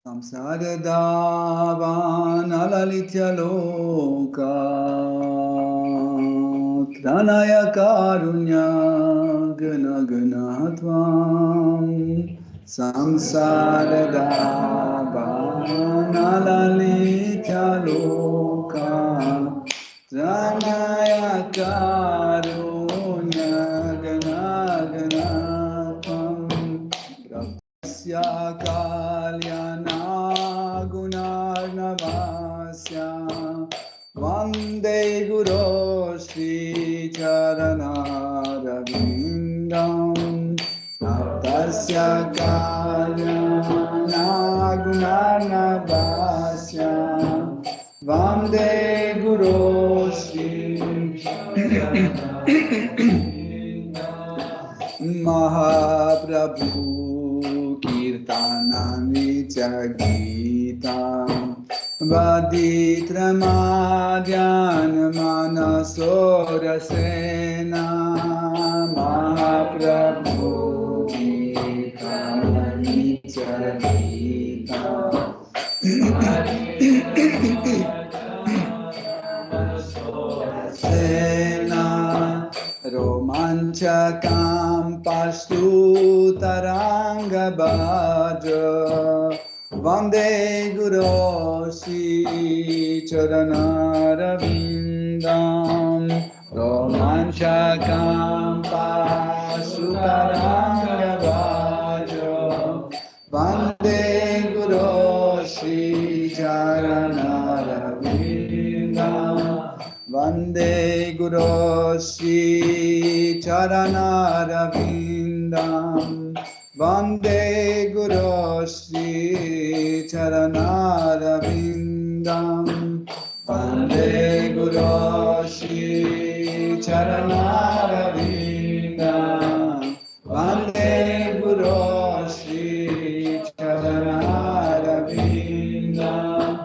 Samsadadavanalalitya loka Tranaya karunya gana gana tvam Samsadadavanalalitya loka Tranaya karunya gana gana tvam Sya kalyana gunarnavasya Vande Guru Shri Charanaravindam Tasya kalyana gunarnavasya Vande Guru Shri Mahaprabhu Kirtanani Chagitam Vaditramadhyan Manasorasena Mahaprabhu Kirtanani Chagitam Sena Romanchakam Pastu Taranga Bhaja Vande Guru Shri Charanaravindam Romanchakam Pastu Taranga Bhaja Vande Guru Shri Charanaravindam Vande Guru Shri Charanaravindam Vande Guru Shri Charanaravindam Vande Guru Shri Charanaravindam Vande Guru Shri Charanaravindam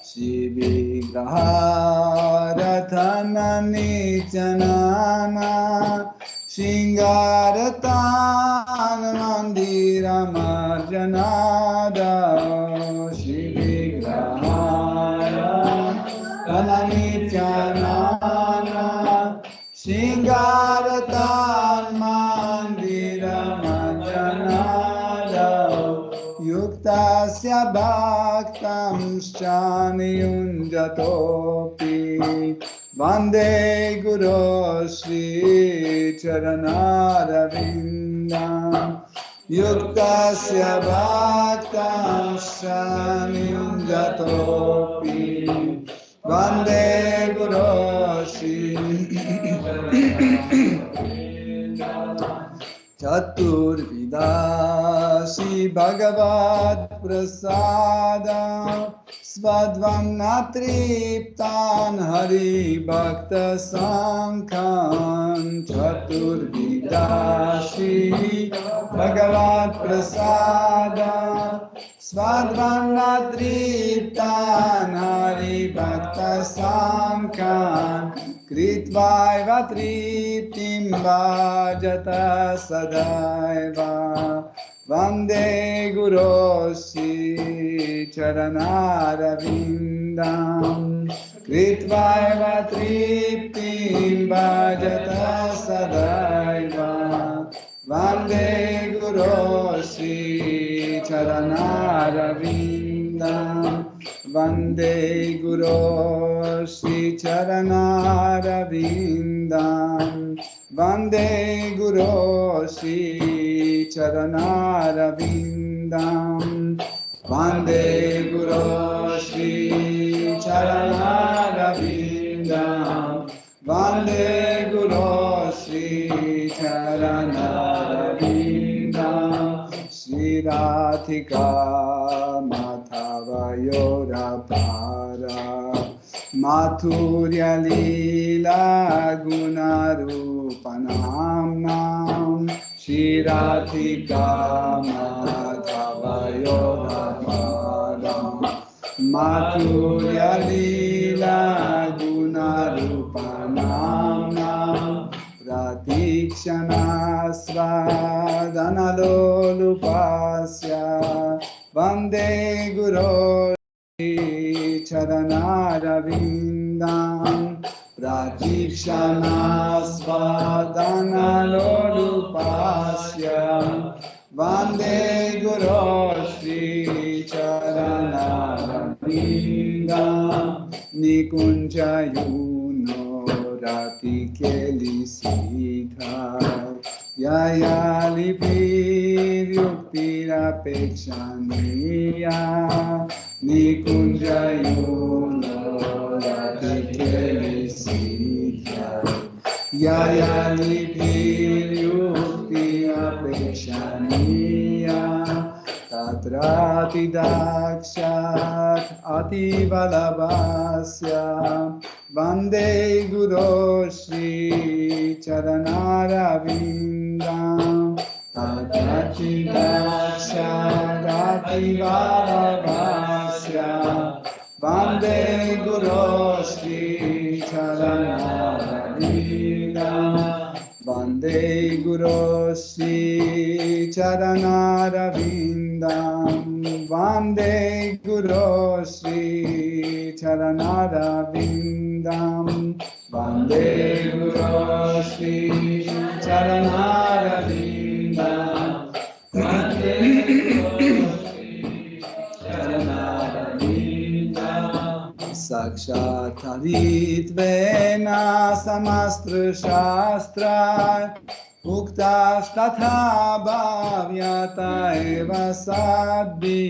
Shivigraharatana Nityanama Shingaratan Mandira Marjanada Shivigraharatana Nityanama Shingaratan Mandira Marjanada Yuktasya Bhaktam Shaniyunjatopi Vande Guru Shri Charanaravindam Yuktasya Bhaktam Shaniyunjatopi Vande Guru Shri Chaturvidasi Bhagavad Prasada Svadvam Natriptan Hari Bhakta Sankhan Chaturvidasi Bhagavad Prasada Svadvam Natriptan Hari Bhakta Sankhan Kritvaiva triptim bhajata sadaiva Vande Guru Shri Charanaravindam Kritvaiva triptim भजता सदैव वन्दे गुरो श्रीचरणारविन्दं वन्दे गुरो श्रीचरणारविन्दं वन्दे गुरो श्रीचरणारविन्दं वन्दे गुरो श्रीचरणारविन्दं वन्दे गुरो श्रीचरणारविन्दं श्रीराधिका माधवयोरपारा माथुर्यलीला गुणरूपनाम्नां श्रीराधिका माधवयोरपारा माथुर्यलीला गुणरूपनाम्नां प्रतीक्षणास्वादनलोलुपस्य वन्दे गुरो चरणारविन्दं प्रतीक्षणास्वादनलोलुपस्य वन्दे गुरो श्रीचरणारविन्दं निकुञ्जयुनो रातिकेलिसिधा यया लिपिर्युक्तिरपेक्षणीया निकुञ्जयुनो रातिकेलिसिधा यया लिपिर्युक्तिरपेक्षणीया तत्रातिदाक्षात् अतिबलवास्य वन्दे गुरो श्रीचरणारविन्दं तत्रातिदाक्षात् अतिबलवास्य वन्दे गुरो श्रीचरणारविन्दं वन्दे गुरो श्रीचरणारविन्दं वन्दे गुरो श्रीचरणारविन्दं वन्दे गुरो श्रीचरणारविन्दं वन्दे साक्षात् हरित्वेन समस्त्रशास्त्रात् उक्तास्तथा भाव्यत एव साध्वी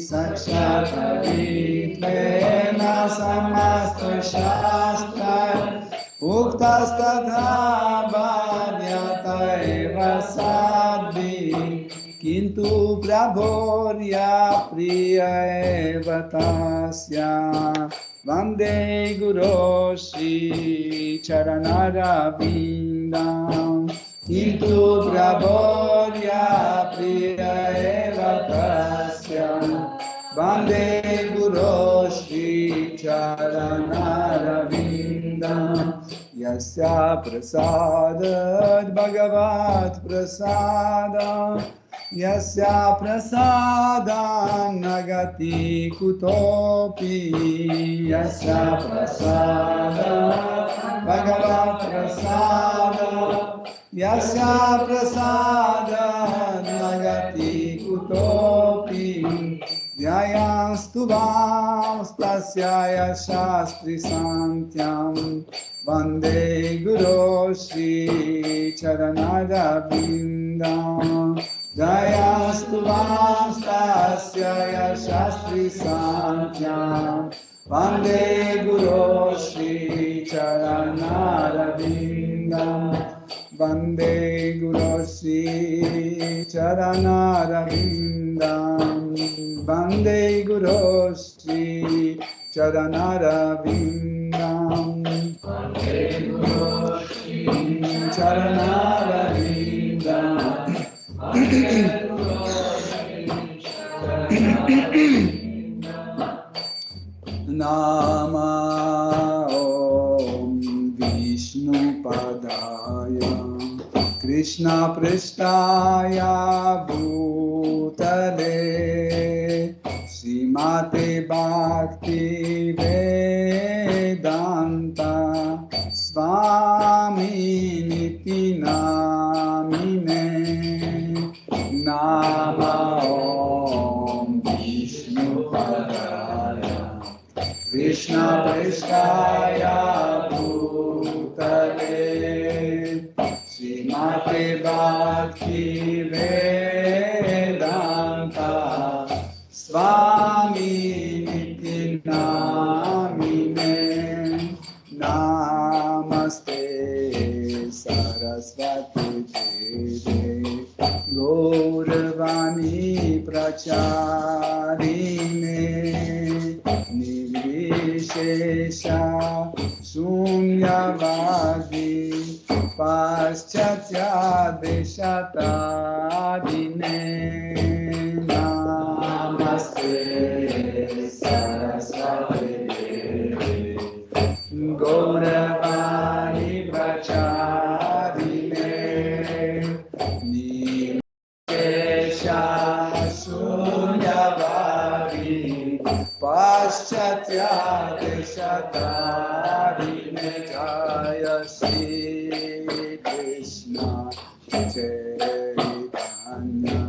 साक्षात् हरित्वेन समस्त्रशास्त्रात् उक्तास्तथा भाव्यत एव साध्वी किन्तु प्रभोर्या प्रिय एव तस्य वन्दे गुरो श्रीचरणारविन्दं किन्तु प्रभोर्या प्रिय एव तस्य वन्दे गुरो श्रीचरणारविन्दं यस्य प्रसादात् भगवत् प्रसादः यस्य प्रसादान् न गति कुतोऽपि यस्य प्रसादात् भगवत् प्रसादः यस्य प्रसादान् न गति कुतोऽपि ध्यायास्तु वांस्तस्य शास्त्रीशान्त्यां वन्दे गुरो श्रीचरणारविन्दं ध्यायास्तु वांस्तस्य शास्त्रीशान्त्यां वन्दे गुरो श्रीचरणारविन्दं वन्दे गुरो श्रीचरणारविन्दं वन्दे गुरो श्रीचरणारविन्दं वन्दे गुरो श्रीचरणारविन्दं नामा ॐ विष्णुपदाय कृष्णपृष्ठाय भूतले श्रीमते भक्तिवेदान्त स्वामी niti namine. Nama Om Vishnu Padaya Krishna Prestaya Bhutale Srimate Bhakti Vedanta Swami Niti Namine Namaste Saraswati Deve Gauravani Pracharine Nirvishesha Sunyavadi Paschatya Deshatadine Namaste Saraswati Devi Gauravani Pracharine Sunyavadi Paschatya Deshatarine Jaya Shri Krishna Chaitanya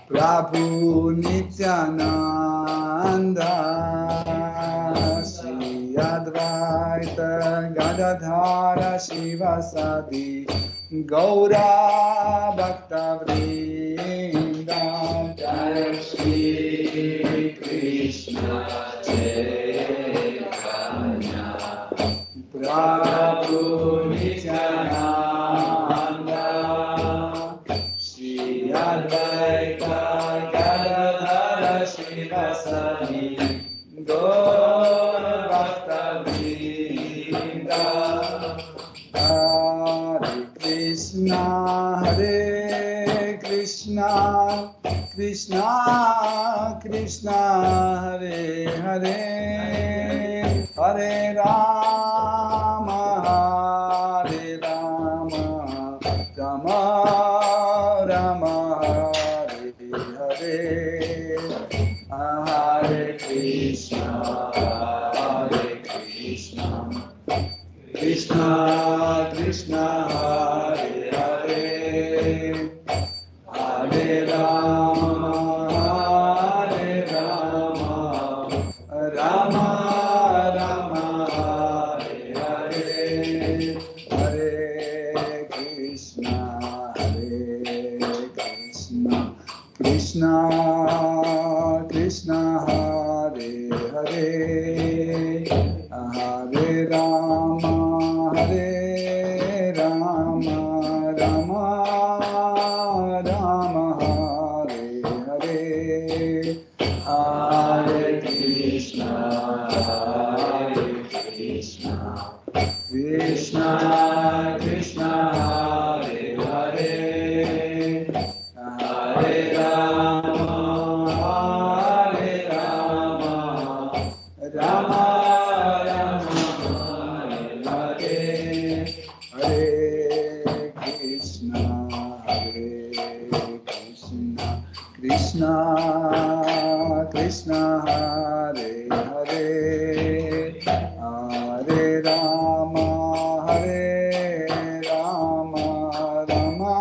Prabhu Nityananda Shri Advaita Gadadhara Shivasadi Gaura Bhakta Vrinda Jaya Shri Krishna Chaitanya Prabhu Nityananda Shri Advaita Gadadhara Shivasadi Gaura Bhakta Vrinda Hare Krishna, Krishna Krishna, Hare Hare, Hare Rama, Hare Rama, Rama Rama, Hare Hare, Hare Krishna, Hare Krishna. Krishna, Krishna, Hare Hare, Hare Rama, Hare Rama, Rama Rama, Hare Hare, Hare Krishna, Krishna, Krishna, Hare Hare, Hare Rama, Hare Rama, Rama Rama, Hare Hare, Hare Krishna, Krishna Krishna, Hare Hare, Hare Rama, Hare Rama, Rama Rama, Hare Hare, Hare Krishna, Krishna Krishna, Hare Hare, Hare Rama, Hare Rama, Rama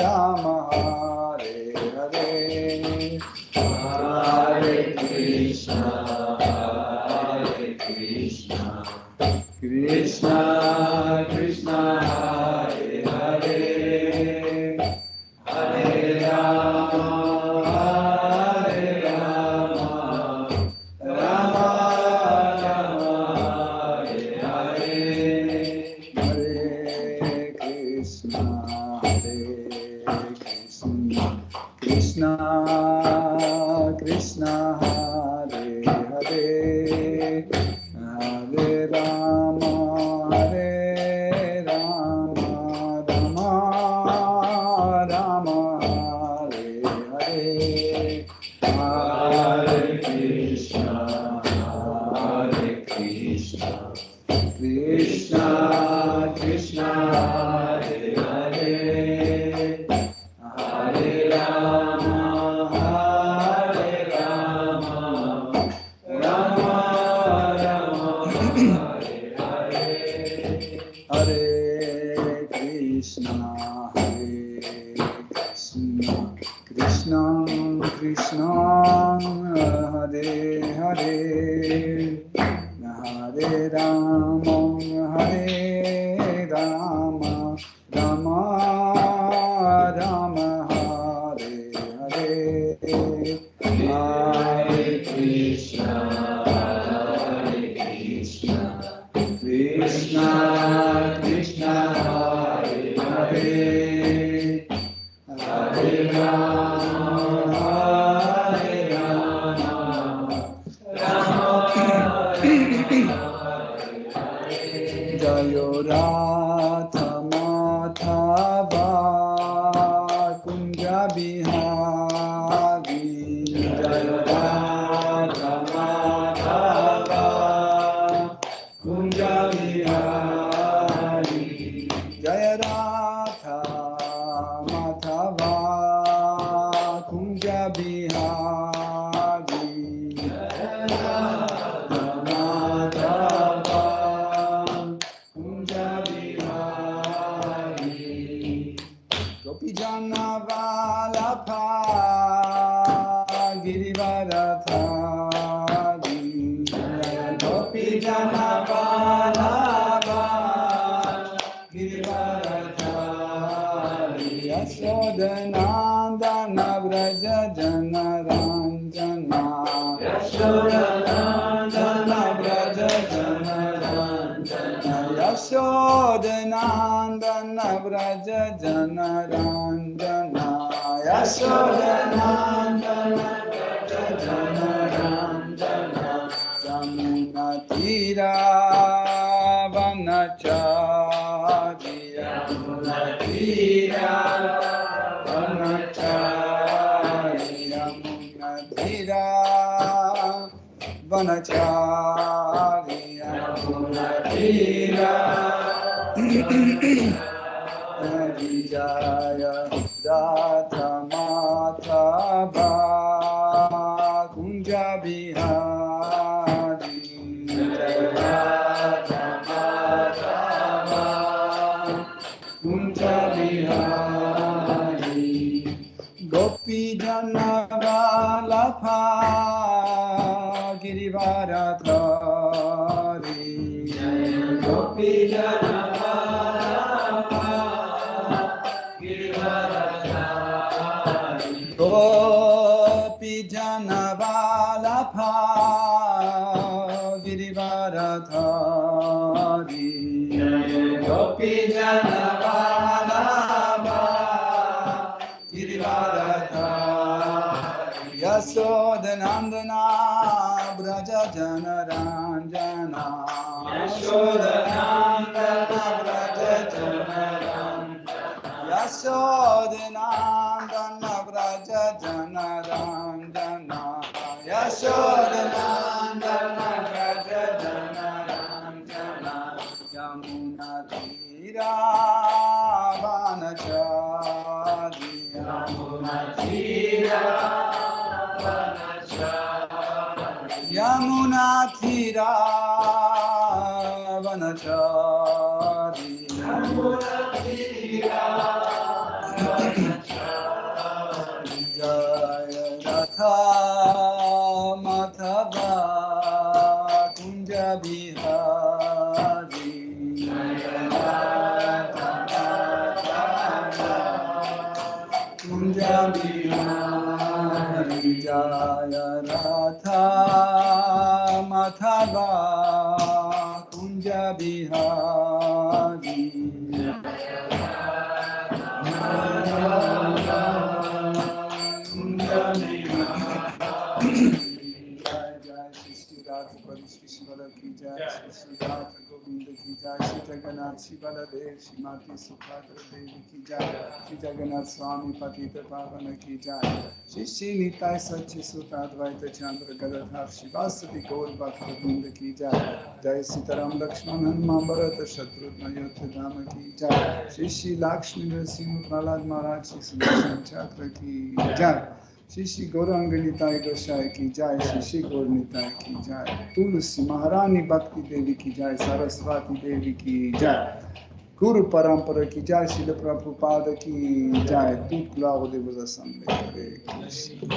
Rama, Hare Hare, Hare Krishna, Krishna Krishna, Hare Hare, Hare Rama, Hare Rama, Rama Rama, Hare Hare, Hare Krishna, Krishna Krishna, Hare Hare, Hare Rama, Hare Rama, Rama Rama, Hare Hare, Hare Krishna, Krishna Krishna, Hare Hare, Hare Rama, Hare Rama, Rama Rama, Hare Hare, Rama Hare Rama Rama Rama Hare Hare Hare Krishna, Hare Krishna, Krishna Krishna, Hare Hare, Hare Rama, Hare Rama, Rama Jayo Radha Madhava Kunja Bihari Jayo Radha Madhava Kunja Bihari, Jaya Radha Madhava Kunja Bihari Radha Madhava Kunja Bihari Gopi Jana Valabha Girivaradhari Gopi Jana Valabha Girivaradhari Yashodanandana Vraja Jana Ranjana Yashodanandana Vraja Jana Ranjana Yashodanandana Vraja Jana Ranjana Yashodanandana Vraja Jana Ranjana Yamuna Tira Vanachari Yamuna Tira Vanachari Yamuna Tira Vanachari Yamuna Tira Jaya Radha Madhava Kunja Bihari Jaya Radha Madhava Kunja Bihari Gopi Jana Valabha Girivaradhari Gopi Jana Valabha Girivaradhari, Gopi Jana Valabha Girivaradhari Gopi Jana Valabha Girivaradhari Yashodanandana Braja Jana Ranjana Yashodanandana Braja Jana Ranjana Yashodanandana Braja Jana Ranjana Yashodanandana Braja Jana Ranjana Yamuna Tira Vanachari Yamuna Tira Yamuna Tira Vanachari Yamuna Tira Jaya Radha Madhava Kunja Bihari Jaya Radha Madhava Kunja Bihari Jaya Radha Madhava Kunja Bihari Shri Radha Govinda ki jai, Shri Jagannath, Shri Baladev, Shri Mati Subhadra Devi ki jai, Shri Jagannath Swami Patita Pavana ki jai, Shri Shri Nitai Sachi Sutta Advaita Chandra Gadadhar Shivasati Gaur Bhakta Govinda ki jai, Jai Sitaram Lakshman Hanuman Bharata Shatrugna Yodha Dhama ki jai, Shri Shri Lakshmi Nrsimha Prahlad Maharaj Shri Sudarshan Chakra ki jai, Shri Shri Gauranga Nitai Gosai ki jai, Shri Shri Gaur Nitai ki jai, Tulsi Maharani Bhakti Devi ki jai, Saraswati Devi ki jai, Guru Parampara ki jai, Srila Prabhupada ki jai, toute gloire de vos assemblées. Hare Krishna.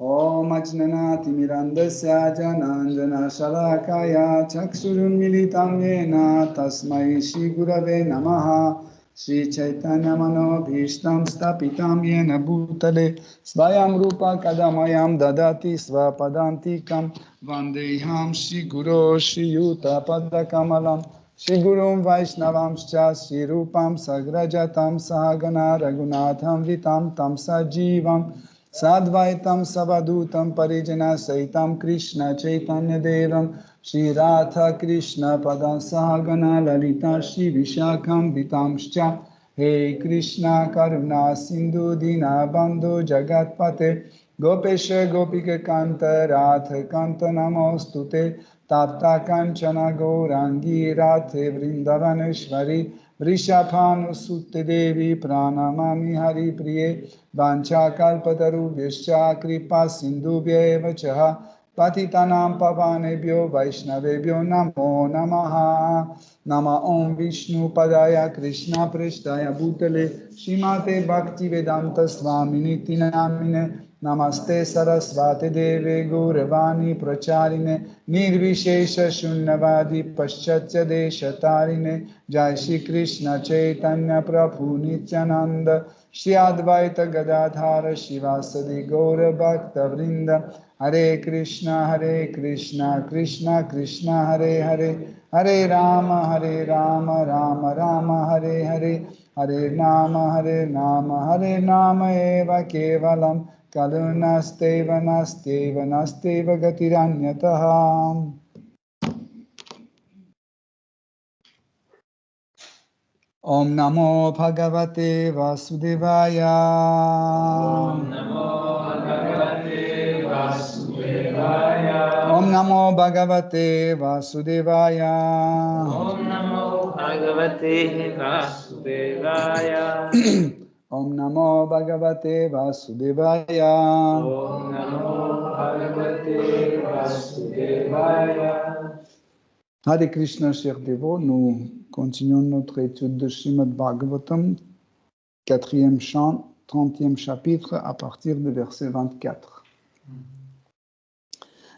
Om Ajnanati Mirandasya Jananjana Shalakaya Chakshurunmilitam Yena Tasmai Shri Gurave Namaha Shri Chaitanya Manobhishtam Stapitam Yena Bhutale Svayam Rupa Kadamayam Dadati Svapadantikam Vandeham Shri Guru Shri Yuta Padakamalam Shri Gurum Vaishnavamscha Shri Rupam Sagrajatam Sahagana Raghunatham Vitam Tam Sajivam Sadvaitam Savadutam Parijana Saitam Krishna Chaitanya Devam Shri Radha Krishna Padam Sahagana Lalita Shri Vishakam Vitamscha Hey Krishna Karuna Sindhu Dina Bandhu Jagatpate Gopesha Gopika Kanta Radha Kanta Namostute Tapta Kanchana Gaurangi Radhe Vrindavaneshwari Vrishabhanu Sutte Devi Pranamami Hari Priye Vancha Kalpatarubhyascha Kripa Sindhubhya eva cha Patitanam Pavanebhyo Vaishnavebhyo Namo Namaha Nama Om Vishnu Padaya Krishna Preshtaya Bhutale Shrimate Bhaktivedanta Swaminiti Namine Namaste Sarasvati Deve Gauravani Pracharine Nirvishesha Shunyavadi Paschatya Deshatarine Jai Shri Krishna Chaitanya Prabhu Nityananda Shri Advaita Gadadhara Shivasadi Gaura Bhakta Vrinda Hare Krishna Krishna Krishna Hare Hare Hare Rama Rama Rama Hare Hare Hare Nama Hare Nama Eva Kevalam Kalunasteva Nasteva Nasteva Gatiranyataha. Om Namo Bhagavate Vasudevaya. Om Namo Bhagavate Vasudevaya. Om Namo Bhagavate Vasudevaya. Om Namo Bhagavate Vasudevaya. Om Namo Bhagavate Vasudevaya. Om Namo Bhagavate Vasudevaya. Hare Krishna, chers dévots, nous continuons notre étude de Srimad Bhagavatam, 4e chant, 30e chapitre, à partir du verset 24.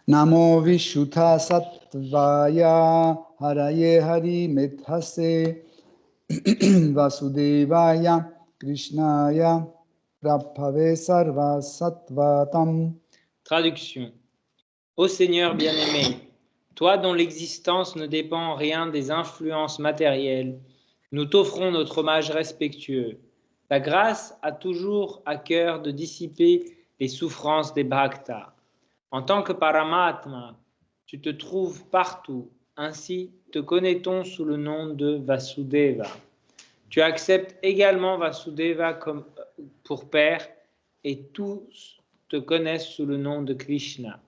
Namo Vishuddha Sattvaya Haraye Hari Mithase Vasudevaya Krishnaya Prabhave Sarva Sattvatam. Traduction. Ô Seigneur bien-aimé, toi dont l'existence ne dépend en rien des influences matérielles, nous t'offrons notre hommage respectueux. Ta grâce a toujours à cœur de dissiper les souffrances des bhaktas. En tant que Paramatma, tu te trouves partout, ainsi te connaît-on sous le nom de Vasudeva. Tu acceptes également Vasudeva comme pour père et tous te connaissent sous le nom de Krishna.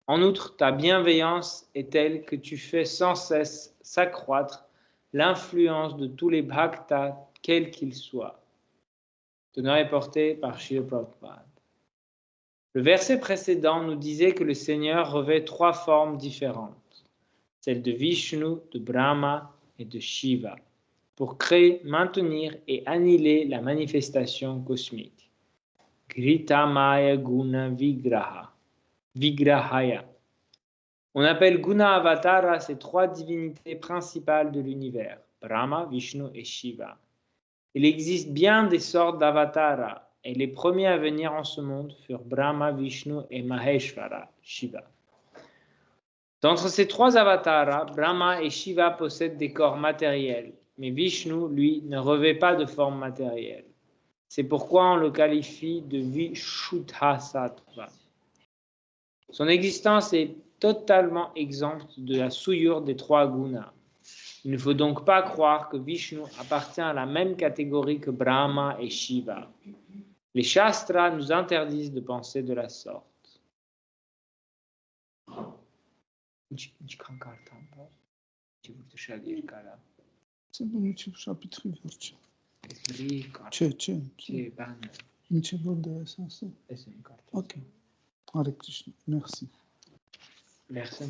En outre, ta bienveillance est telle que tu fais sans cesse s'accroître l'influence de tous les bhaktas, quels qu'ils soient. Teneur est porté par Srila Prabhupada. Le verset précédent nous disait que le Seigneur revêt 3 formes différentes, celles de Vishnu, de Brahma et de Shiva, pour créer, maintenir et annihiler la manifestation cosmique. Gritamaya Guna Vigrahaya. On appelle Guna Avatara ces 3 divinités principales de l'univers, Brahma, Vishnu et Shiva. Il existe bien des sortes d'avatara, et les premiers à venir en ce monde furent Brahma, Vishnu et Maheshvara, Shiva. D'entre ces 3 avatars, Brahma et Shiva possèdent des corps matériels, mais Vishnu, lui, ne revêt pas de forme matérielle. C'est pourquoi on le qualifie de Vishuddha-sattva. Son existence est totalement exempte de la souillure des 3 gunas. Il ne faut donc pas croire que Vishnu appartient à la même catégorie que Brahma et Shiva. Les Shastras nous interdisent de penser de la sorte. C'est bon, tu chapitre verset. Ce ok. Hare Krishna, merci. Merci.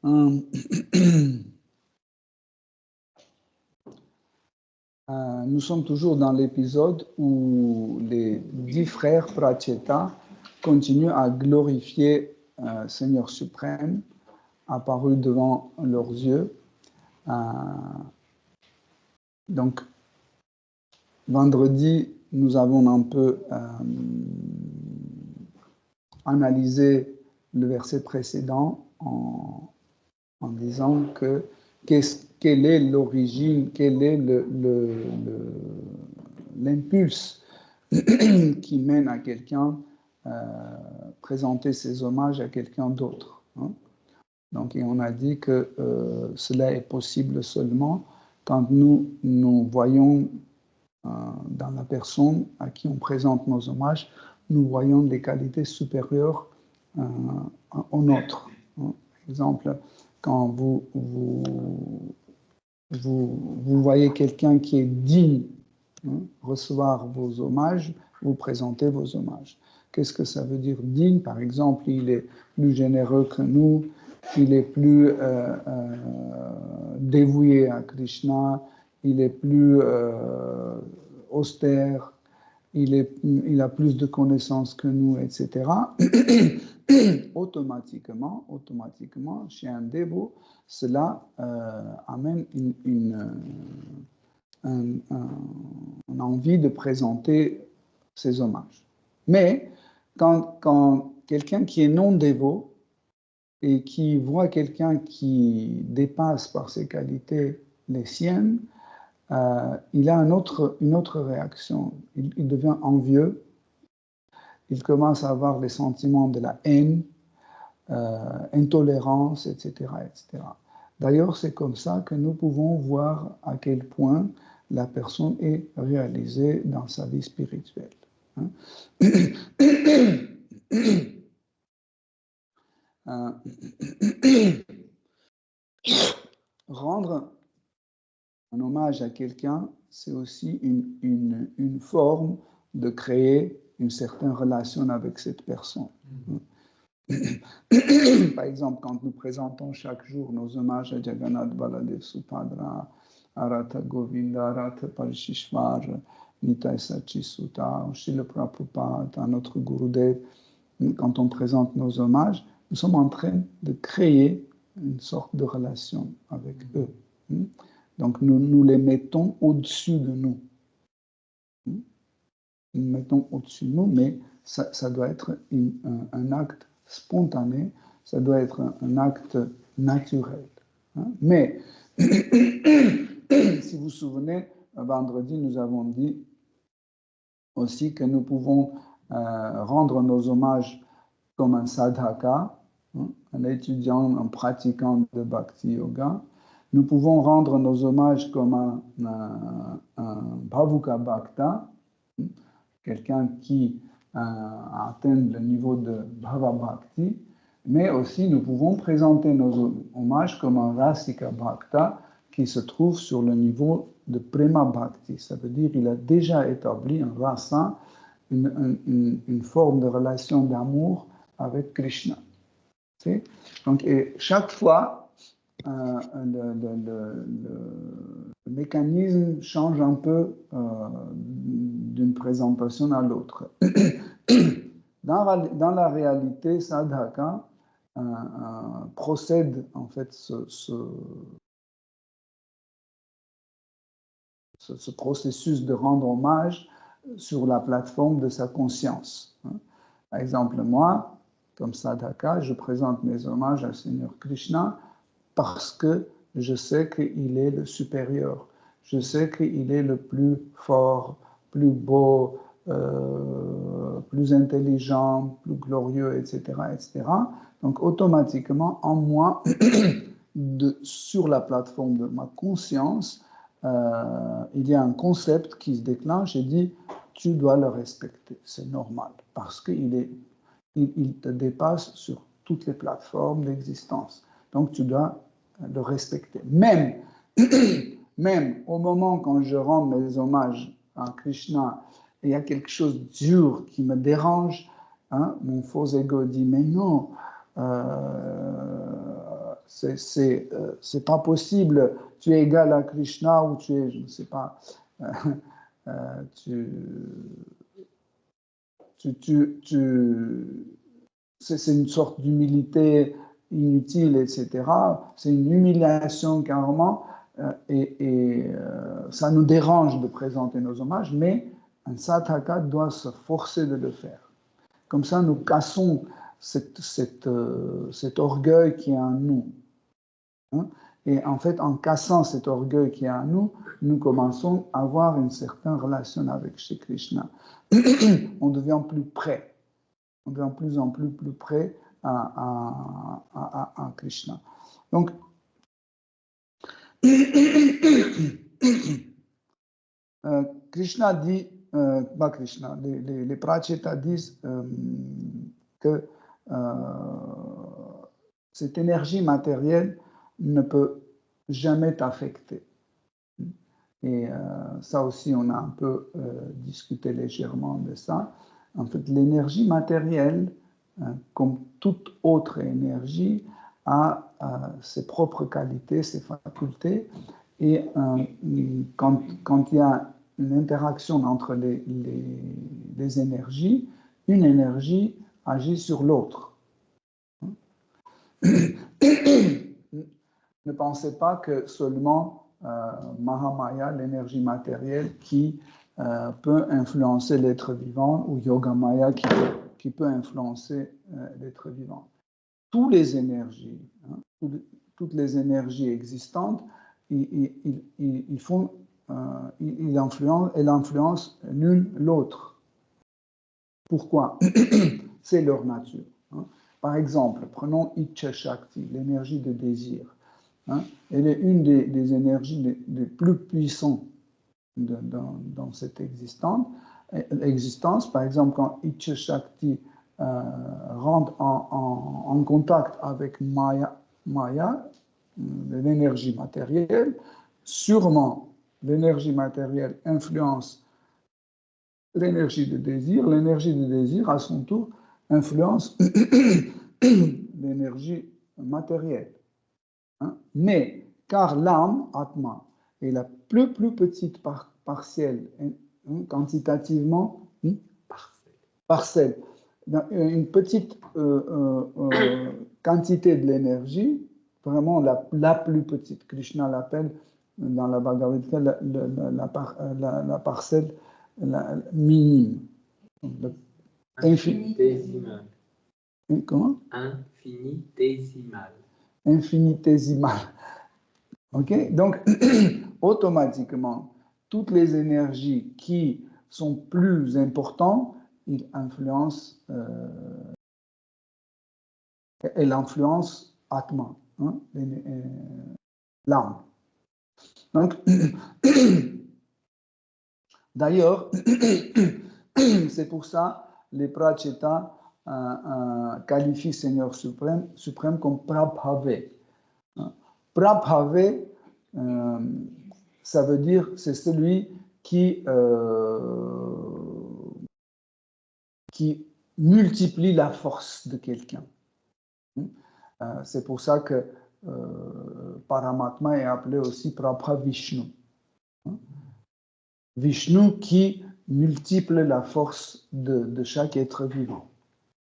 Nous sommes toujours dans l'épisode où les 10 frères Pracheta continuent à glorifier Seigneur suprême, apparu devant leurs yeux. Donc, vendredi, nous avons un peu analysé le verset précédent en disant que quelle est l'origine, quel est l'impulse qui mène à quelqu'un présenter ses hommages à quelqu'un d'autre. Hein. Donc, et on a dit que cela est possible seulement quand nous voyons dans la personne à qui on présente nos hommages, nous voyons des qualités supérieures aux nôtres. Hein. Par exemple, quand vous voyez quelqu'un qui est digne recevoir vos hommages, vous présentez vos hommages. Qu'est-ce que ça veut dire digne? Par exemple, il est plus généreux que nous, il est plus dévoué à Krishna, il est plus austère, il a plus de connaissances que nous, etc. Automatiquement, chez un dévot, cela amène une envie de présenter ses hommages. Mais quand quelqu'un qui est non dévot et qui voit quelqu'un qui dépasse par ses qualités les siennes, il a une autre réaction. Il devient envieux, il commence à avoir les sentiments de la haine, intolérance, etc., etc. D'ailleurs, c'est comme ça que nous pouvons voir à quel point la personne est réalisée dans sa vie spirituelle. Rendre un hommage à quelqu'un, c'est aussi une forme de créer une certaine relation avec cette personne. Par exemple, quand nous présentons chaque jour nos hommages à Jagannath Baladev Subhadra, Arata Govinda, Arata Parishishvar, Nitai Sachisuta, Srila Prabhupada, à notre Gurudev, quand on présente nos hommages, nous sommes en train de créer une sorte de relation avec eux. Donc nous les mettons au-dessus de nous. Nous les mettons au-dessus de nous, mais ça doit être un acte spontané, ça doit être un acte naturel. Mais, si vous vous souvenez, vendredi, nous avons dit aussi que nous pouvons rendre nos hommages comme un sadhaka, un étudiant, un pratiquant de bhakti yoga. Nous pouvons rendre nos hommages comme un bhavuka bhakta, quelqu'un qui atteint le niveau de bhava bhakti, mais aussi nous pouvons présenter nos hommages comme un rasika bhakta qui se trouve sur le niveau de prema bhakti. Ça veut dire qu'il a déjà établi un rasa, une forme de relation d'amour avec Krishna. Donc, et chaque fois, le mécanisme change un peu d'une présentation à l'autre. Dans la réalité, sadhaka procède en fait ce processus de rendre hommage sur la plateforme de sa conscience. Par exemple, moi, comme sadhaka, je présente mes hommages à Seigneur Krishna parce que je sais qu'il est le supérieur. Je sais qu'il est le plus fort, plus beau, plus intelligent, plus glorieux, etc., etc. Donc, automatiquement, en moi, sur la plateforme de ma conscience, il y a un concept qui se déclenche et dit tu dois le respecter, c'est normal, parce qu'il te dépasse sur toutes les plateformes d'existence. Donc tu dois le respecter. Même au moment quand je rends mes hommages à Krishna, il y a quelque chose de dur qui me dérange, mon faux ego dit mais non, c'est pas possible. Tu es égal à Krishna ou tu es, je ne sais pas, c'est une sorte d'humilité inutile, etc. C'est une humiliation carrément, et ça nous dérange de présenter nos hommages, mais un sadhaka doit se forcer de le faire. Comme ça, nous cassons cet orgueil qui est en nous. Hein? Et en fait, en cassant cet orgueil qui est en nous, nous commençons à avoir une certaine relation avec Shri Krishna. On devient plus près. On devient de plus en plus près à Krishna. Donc, Krishna dit, pas Krishna, les Prachetas disent que cette énergie matérielle ne peut jamais t'affecter. Et ça aussi, on a un peu discuté légèrement de ça. En fait, l'énergie matérielle, comme toute autre énergie, a ses propres qualités, ses facultés. Et quand il y a une interaction entre les énergies, une énergie agit sur l'autre. Ne pensez pas que seulement Mahamaya, l'énergie matérielle, qui peut influencer l'être vivant, ou Yogamaya qui peut influencer l'être vivant. Toutes les énergies, toutes les énergies existantes, elles influencent l'une l'autre. Pourquoi? C'est leur nature. Par exemple, prenons Icha Shakti, l'énergie de désir. Elle est une des énergies les plus puissantes dans cette existence. Par exemple, quand Icha Shakti rentre en contact avec Maya, l'énergie matérielle, sûrement l'énergie matérielle influence l'énergie de désir. L'énergie de désir, à son tour, influence l'énergie matérielle. Mais, car l'âme, Atma, est la plus petite parcelle, quantitativement, parcelle. Une petite quantité de l'énergie, vraiment la plus petite. Krishna l'appelle dans la Bhagavad Gita la parcelle minime. Infinitésimale. Comment? Infinitésimale. Infinitésimale. Ok? Donc, automatiquement, toutes les énergies qui sont plus importantes, elle influence Atma, l'âme. Donc, d'ailleurs, c'est pour ça les Prachetas qualifient Seigneur suprême comme Prabhavé. Prabhavé, ça veut dire c'est celui qui multiplie la force de quelqu'un. C'est pour ça que Paramatma est appelé aussi Prabhavishnu. Vishnu qui multiplie la force de chaque être vivant.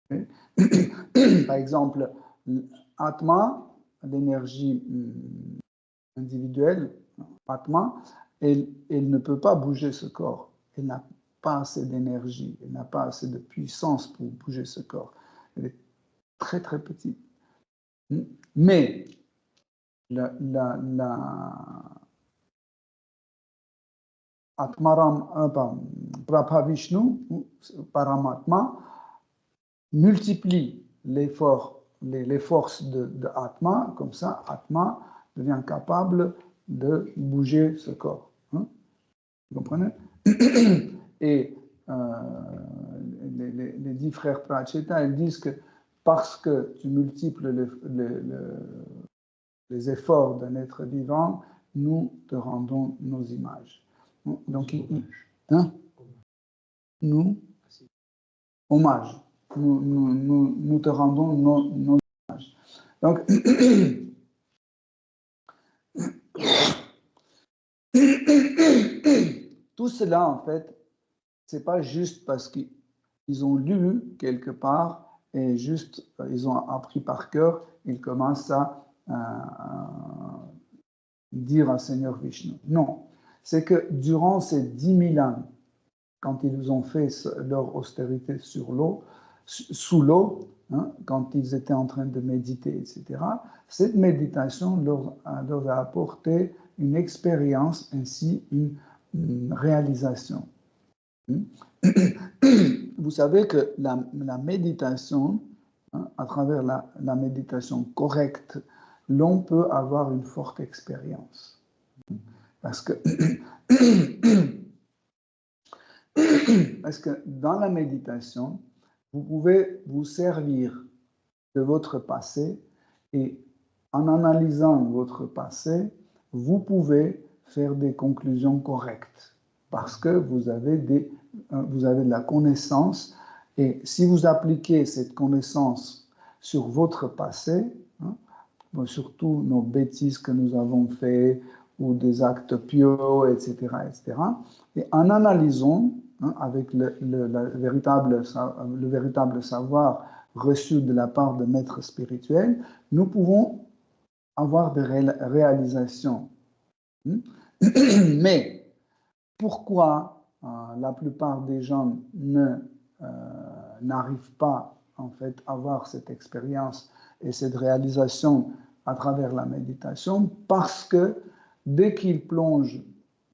Par exemple, Atma, l'énergie individuelle, Atma, elle ne peut pas bouger ce corps. Elle n'a pas assez d'énergie, elle n'a pas assez de puissance pour bouger ce corps. Elle est très très petite. Mais Prabhavishnu, Paramatma, multiplie les forces de Atma, comme ça, Atma devient capable de bouger ce corps. Vous comprenez? Et les 10 frères Prachetas, ils disent que parce que tu multiplies les efforts d'un être vivant, nous te rendons nos images. Donc, nous, hommage. Nous te rendons nos images. Donc, Tout cela, en fait, c'est pas juste parce qu'ils ont lu quelque part et juste ils ont appris par cœur, ils commencent à dire à Seigneur Vishnu. Non, c'est que durant ces 10 000 ans, quand ils ont fait leur austérité sur l'eau, sous l'eau, hein, quand ils étaient en train de méditer, etc., cette méditation leur a apporté une expérience ainsi une réalisation. Vous savez que la méditation, hein, à travers la méditation correcte, l'on peut avoir une forte expérience. Parce que dans la méditation, vous pouvez vous servir de votre passé et en analysant votre passé, vous pouvez faire des conclusions correctes parce que vous avez de la connaissance et si vous appliquez cette connaissance sur votre passé, hein, surtout nos bêtises que nous avons faites ou des actes pieux, etc., etc., et en analysant, hein, avec le véritable savoir reçu de la part de maîtres spirituels, nous pouvons avoir des réalisations. Mais pourquoi la plupart des gens n'arrivent pas en fait à avoir cette expérience et cette réalisation à travers la méditation? Parce que dès qu'ils plongent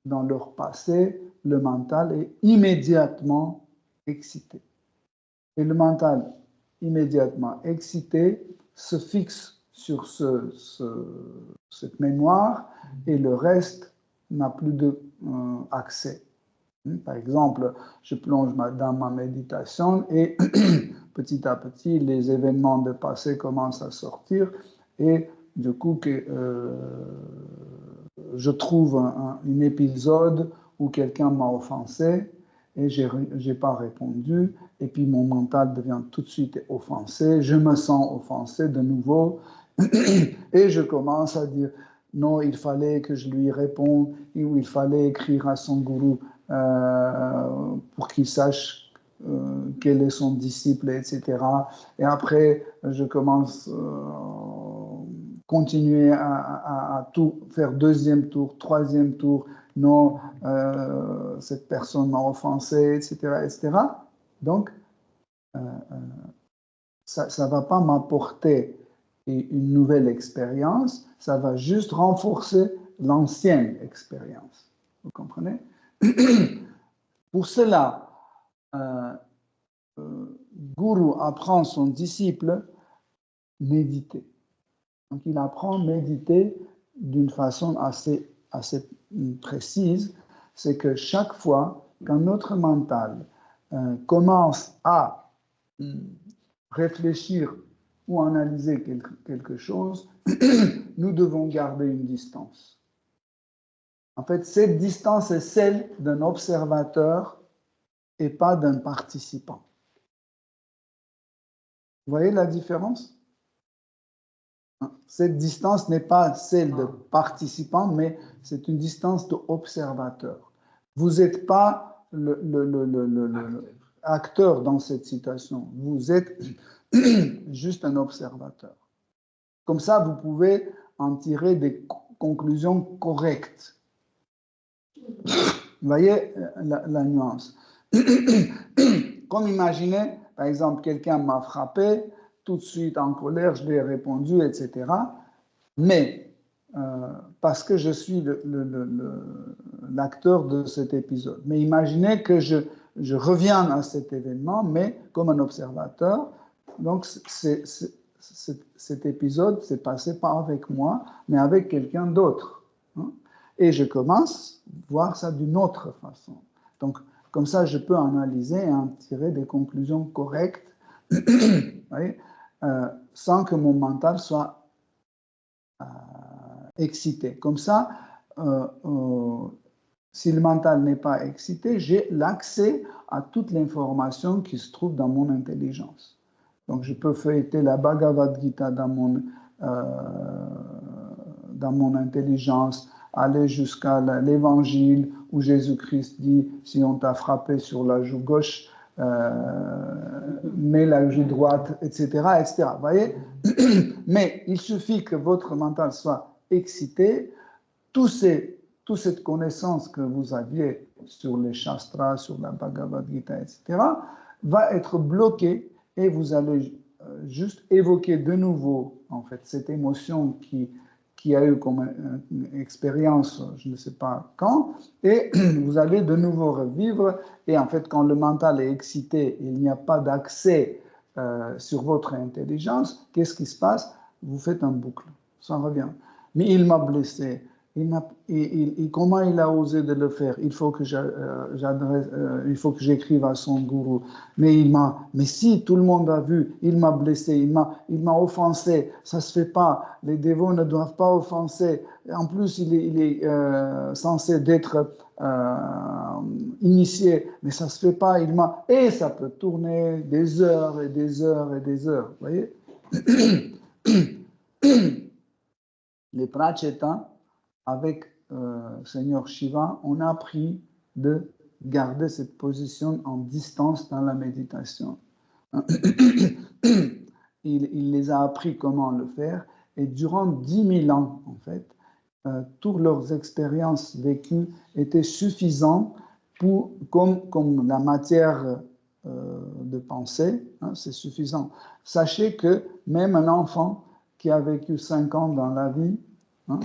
dans leur passé, le mental est immédiatement excité. Et le mental immédiatement excité se fixe sur cette mémoire et le reste n'a plus d'accès. Par exemple, je plonge dans ma méditation et petit à petit, les événements de passé commencent à sortir et du coup, je trouve un épisode où quelqu'un m'a offensé et je n'ai pas répondu et puis mon mental devient tout de suite offensé, je me sens offensé de nouveau et je commence à dire non, il fallait que je lui réponde ou il fallait écrire à son gourou pour qu'il sache quel est son disciple, etc. Et après, je commence continuer à tout faire deuxième tour, troisième tour, non, cette personne m'a offensé, etc., etc. Donc, ça ne va pas m'apporter une nouvelle expérience, ça va juste renforcer l'ancienne expérience. Vous comprenez? Pour cela, Guru apprend son disciple méditer. Donc, il apprend à méditer d'une façon assez précise. C'est que chaque fois qu'un notre mental commence à réfléchir ou analyser quelque chose, nous devons garder une distance. En fait, cette distance est celle d'un observateur et pas d'un participant. Vous voyez la différence? Cette distance n'est pas celle de participant, mais c'est une distance d'observateur. Vous n'êtes pas acteur dans cette situation. Vous êtes juste un observateur. Comme ça, vous pouvez en tirer des conclusions correctes. Vous voyez la nuance. Comme imaginez, par exemple, quelqu'un m'a frappé, tout de suite en colère, je lui ai répondu, etc. Mais parce que je suis l'acteur de cet épisode. Mais imaginez que je reviens à cet événement, mais comme un observateur. Donc, cet épisode s'est passé pas avec moi, mais avec quelqu'un d'autre. Hein? Et je commence à voir ça d'une autre façon. Donc, comme ça, je peux analyser et en tirer des conclusions correctes, oui, sans que mon mental soit excité. Comme ça, si le mental n'est pas excité, j'ai l'accès à toute l'information qui se trouve dans mon intelligence. Donc, je peux feuilleter la Bhagavad Gita dans mon intelligence, aller jusqu'à l'évangile où Jésus-Christ dit, si on t'a frappé sur la joue gauche, mets la joue droite, etc., etc. Vous voyez? Mais il suffit que votre mental soit excité, toute cette connaissance que vous aviez sur les Shastras, sur la Bhagavad Gita, etc., va être bloquée et vous allez juste évoquer de nouveau, en fait, cette émotion qui a eu comme une expérience, je ne sais pas quand, et vous allez de nouveau revivre. Et en fait, quand le mental est excité, il n'y a pas d'accès sur votre intelligence, qu'est-ce qui se passe? Vous faites un boucle, ça revient. Mais il m'a blessé. Comment il a osé de le faire? Il faut que j'écrive à son gourou. Mais si tout le monde a vu, il m'a blessé, il m'a offensé. Ça se fait pas. Les dévots ne doivent pas offenser. En plus, il est censé d'être initié, mais ça se fait pas. Et ça peut tourner des heures et des heures et des heures. Vous voyez? Les Prachetas, avec Seigneur Shiva, on a appris de garder cette position en distance dans la méditation. Il les a appris comment le faire, et durant 10 000 ans, en fait, toutes leurs expériences vécues étaient suffisantes comme la matière de pensée, hein, c'est suffisant. Sachez que même un enfant qui a vécu 5 ans dans la vie, hein,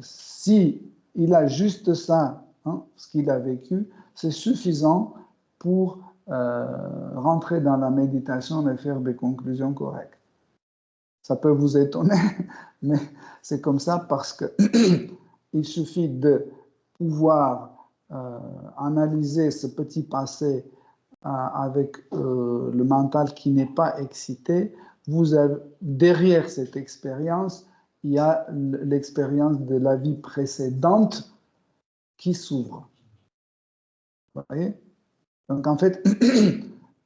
si il a juste ça, hein, ce qu'il a vécu, c'est suffisant pour rentrer dans la méditation et faire des conclusions correctes. Ça peut vous étonner, mais c'est comme ça parce que il suffit de pouvoir analyser ce petit passé avec le mental qui n'est pas excité. Derrière cette expérience, il y a l'expérience de la vie précédente qui s'ouvre. Vous voyez? Donc en fait,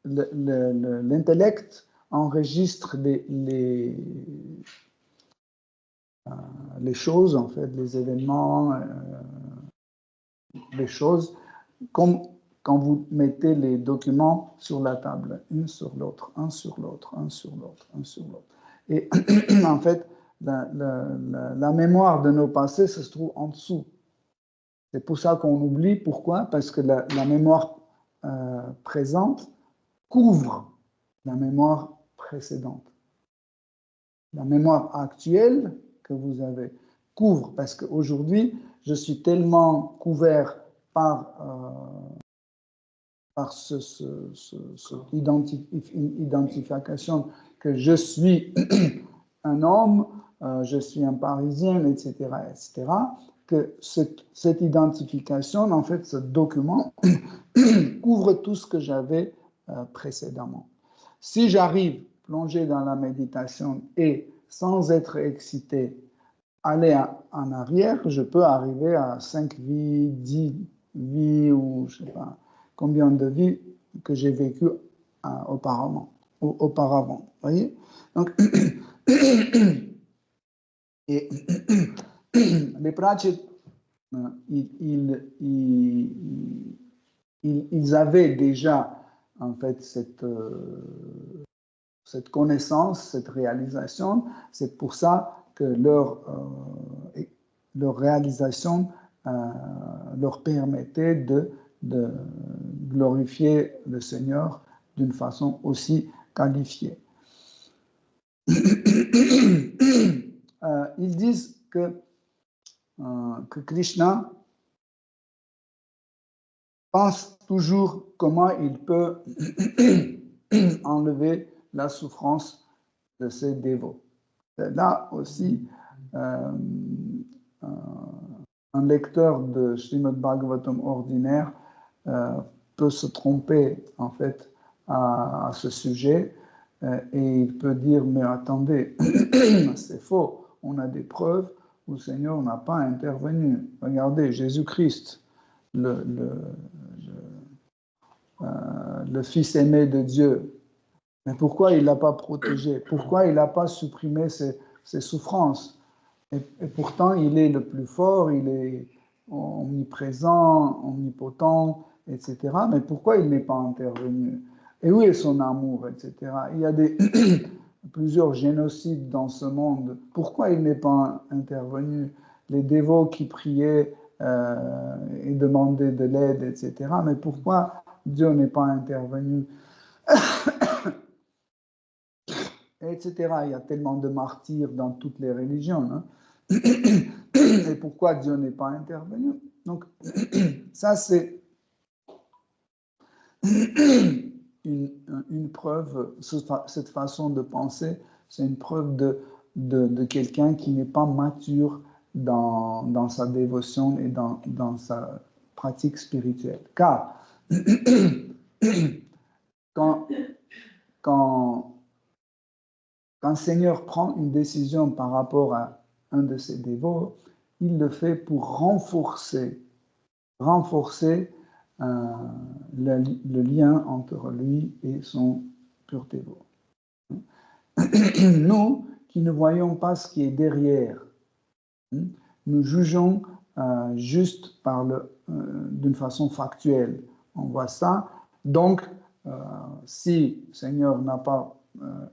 l'intellect enregistre les choses, en fait, les événements, les choses, comme quand vous mettez les documents sur la table, un sur l'autre, un sur l'autre, un sur l'autre, un sur l'autre. Et en fait, la mémoire de nos passés se trouve en dessous. C'est pour ça qu'on oublie. Pourquoi? Parce que la mémoire présente couvre la mémoire précédente. La mémoire actuelle que vous avez couvre, parce qu'aujourd'hui, je suis tellement couvert par cette identification que je suis un homme, je suis un Parisien, etc., etc., que cette identification, en fait, ce document, couvre tout ce que j'avais précédemment. Si j'arrive plongé dans la méditation et sans être excité, aller en arrière, je peux arriver à 5 vies, 10 vies ou je ne sais pas combien de vies que j'ai vécues auparavant. Voyez? Donc, et les Prachetas, ils avaient déjà en fait cette connaissance, cette réalisation. C'est pour ça que leur réalisation leur permettait de glorifier le Seigneur d'une façon aussi qualifiée. Ils disent que Krishna pense toujours comment il peut enlever la souffrance de ses dévots. Là aussi, un lecteur de Srimad Bhagavatam ordinaire peut se tromper en fait à ce sujet et il peut dire mais attendez, c'est faux, on a des preuves où le Seigneur n'a pas intervenu. Regardez, Jésus-Christ, le Fils aimé de Dieu, mais pourquoi il ne l'a pas protégé? Pourquoi il n'a pas supprimé ses souffrances? Et pourtant, il est le plus fort, il est omniprésent, omnipotent, etc. Mais pourquoi il n'est pas intervenu? Et où est son amour, etc. Il y a plusieurs génocides dans ce monde. Pourquoi il n'est pas intervenu? Les dévots qui priaient et demandaient de l'aide, etc. Mais pourquoi Dieu n'est pas intervenu? Etc. Il y a tellement de martyrs dans toutes les religions. Hein? Et pourquoi Dieu n'est pas intervenu? Donc, ça, c'est une preuve, cette façon de penser, c'est une preuve de quelqu'un qui n'est pas mature dans sa dévotion et dans sa pratique spirituelle. Car quand un Seigneur prend une décision par rapport à un de ses dévots, il le fait pour renforcer le lien entre lui et son pur dévot. Nous, qui ne voyons pas ce qui est derrière, nous jugeons juste d'une façon factuelle. On voit ça. Donc, si le Seigneur n'a pas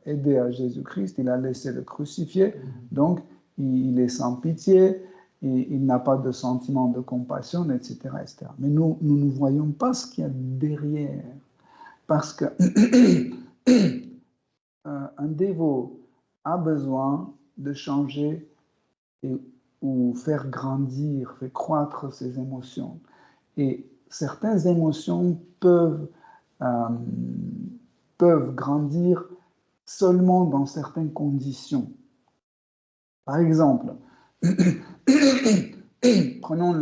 aidé à Jésus-Christ, il a laissé le crucifier, donc il est sans pitié, il n'a pas de sentiment de compassion, etc. etc. Mais nous ne voyons pas ce qu'il y a derrière. Parce que un dévot a besoin de changer ou faire grandir, faire croître ses émotions. Et certaines émotions peuvent grandir seulement dans certaines conditions. Par exemple, prenons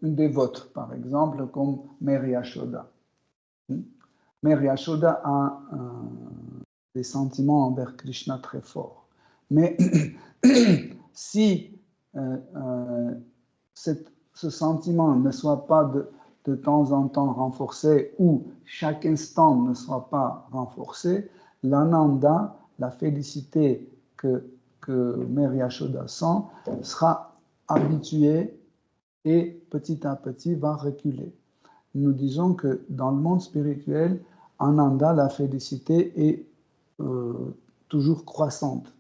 une dévote, par exemple, comme Mère Yashoda. Mère Yashoda a des sentiments envers Krishna très forts. Mais si ce sentiment ne soit pas de temps en temps renforcé ou chaque instant ne soit pas renforcé, l'ananda, la félicité que Mère Yashoda sent, sera habituée et petit à petit va reculer. Nous disons que dans le monde spirituel, ananda, la félicité est toujours croissante.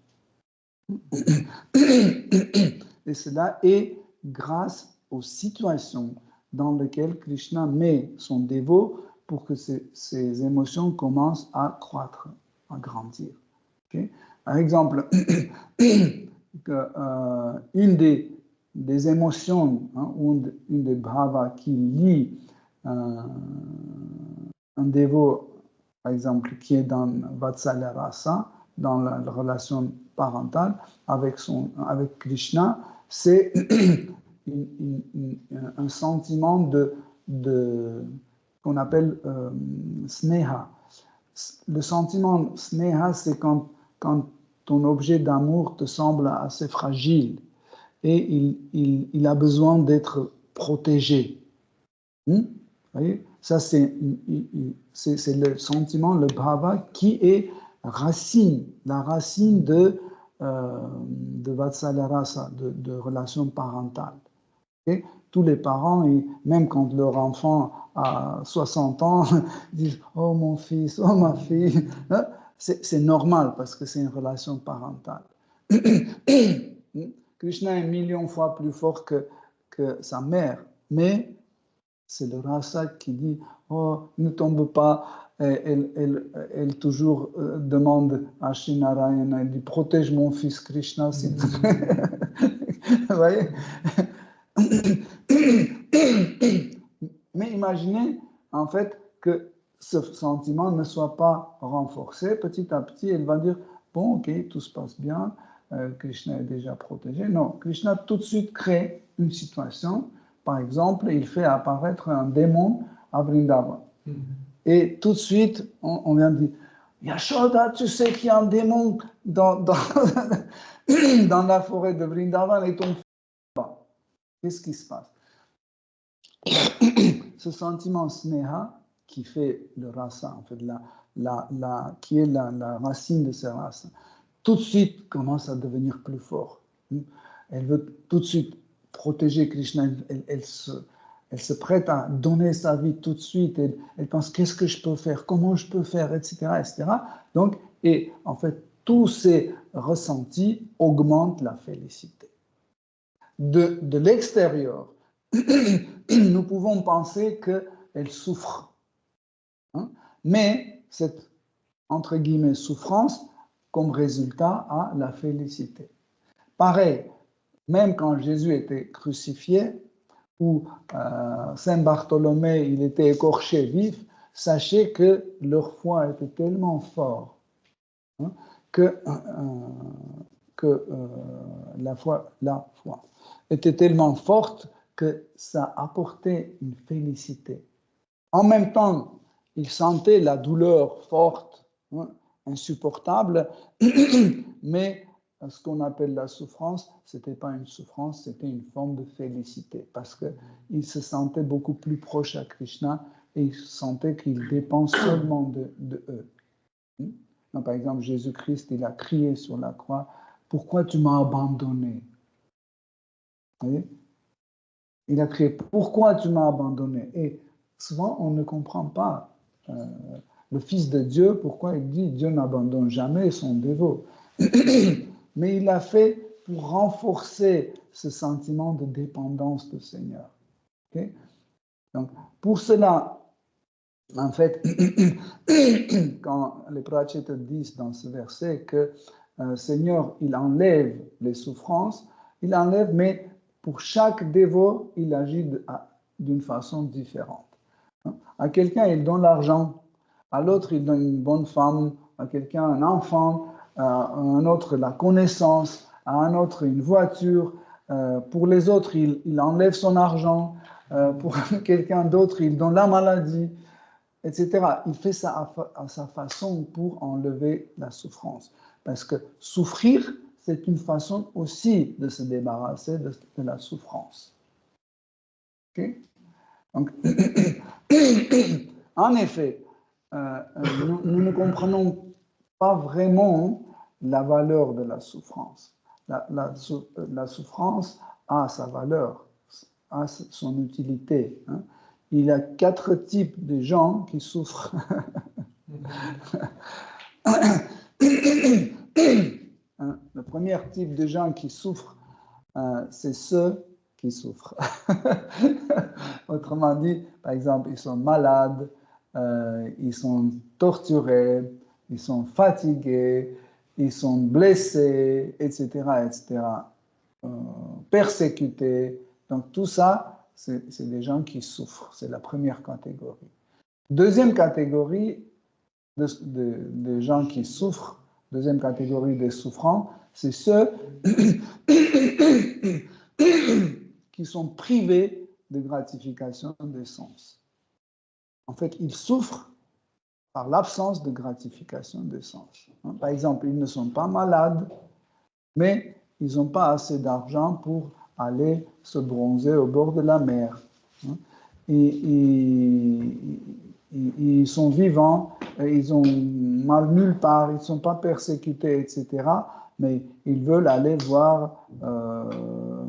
Et cela est grâce aux situations dans lesquelles Krishna met son dévot pour que ces émotions commencent à croître, à grandir. Okay? Par exemple, une des émotions, ou une des bhavas qui lie un dévot, par exemple, qui est dans Vatsalya Rasa, dans la relation parentale avec Krishna, c'est un sentiment qu'on appelle sneha. Le sentiment sneha, c'est quand ton objet d'amour te semble assez fragile et il a besoin d'être protégé. Vous voyez? Ça, c'est le sentiment, le bhava, qui est la racine de Vatsalya Rasa, de relation parentale. Okay? Tous les parents, même quand leur enfant a 60 ans, disent « Oh mon fils, oh ma fille », c'est normal parce que c'est une relation parentale. Krishna est 1 million de fois plus fort que sa mère, mais c'est le rasa qui dit « Oh, ne tombe pas ». Elle toujours demande à Shri Narayana, elle dit « Protège mon fils Krishna, s'il te plaît ». Vous voyez? Mais imaginez en fait que ce sentiment ne soit pas renforcé. Petit à petit, elle va dire « Bon, ok, tout se passe bien, Krishna est déjà protégé ». Non, Krishna tout de suite crée une situation. Par exemple, il fait apparaître un démon à Vrindavan. Et tout de suite, on vient dire « Yashoda, tu sais qu'il y a un démon dans la forêt de Vrindavan et ton fils est là. » Qu'est-ce qui se passe? Ce sentiment sneha qui fait le rasa, en fait, qui est la racine de ces races, tout de suite commence à devenir plus fort. Elle veut tout de suite protéger Krishna, elle se prête à donner sa vie tout de suite, elle pense qu'est-ce que je peux faire, comment je peux faire, etc. etc. Donc, et en fait, tous ces ressentis augmentent la félicité. De l'extérieur, nous pouvons penser qu'elle souffre. Hein? Mais cette, entre guillemets, souffrance, comme résultat, a la félicité. Pareil, même quand Jésus était crucifié, ou Saint Bartholomé, il était écorché vif, sachez que leur foi était tellement forte, hein, que la foi était tellement forte que ça apportait une félicité. En même temps, il sentait la douleur forte, hein, insupportable, mais ce qu'on appelle la souffrance, ce n'était pas une souffrance, c'était une forme de félicité, parce qu'il se sentait beaucoup plus proche à Krishna et il sentait qu'il dépend seulement de eux. Donc, par exemple, Jésus-Christ, il a crié sur la croix, « Pourquoi tu m'as abandonné ?» Vous voyez? Il a crié, « Pourquoi tu m'as abandonné ?» Et souvent, on ne comprend pas le Fils de Dieu, pourquoi il dit, Dieu n'abandonne jamais son dévot. Mais il l'a fait pour renforcer ce sentiment de dépendance du Seigneur. Okay? Donc, pour cela, en fait, quand les Prachetas disent dans ce verset que Seigneur, il enlève les souffrances, il enlève, mais pour chaque dévot, il agit d'une façon différente. À quelqu'un, il donne l'argent, à l'autre, il donne une bonne femme, à quelqu'un, un enfant, à un autre, la connaissance, à un autre, une voiture. Pour les autres, il enlève son argent. Pour quelqu'un d'autre, il donne la maladie, etc. Il fait ça à sa façon pour enlever la souffrance. Parce que souffrir, c'est une façon aussi de se débarrasser de la souffrance. Okay? Donc, en effet, nous ne comprenons pas vraiment la valeur de la souffrance. La souffrance a sa valeur, a son utilité. Hein. Il y a 4 types de gens qui souffrent. Le premier type de gens qui souffrent, c'est ceux qui souffrent. Autrement dit, par exemple, ils sont malades, ils sont torturés, ils sont fatigués, ils sont blessés, etc., etc., persécutés. Donc tout ça, c'est des gens qui souffrent. C'est la première catégorie. Deuxième catégorie de gens qui souffrent, deuxième catégorie des souffrants, c'est ceux qui sont privés de gratification des sens. En fait, ils souffrent par l'absence de gratification des sens. Par exemple, ils ne sont pas malades, mais ils n'ont pas assez d'argent pour aller se bronzer au bord de la mer. Ils sont vivants, ils ont mal nulle part, ils ne sont pas persécutés, etc. Mais ils veulent aller voir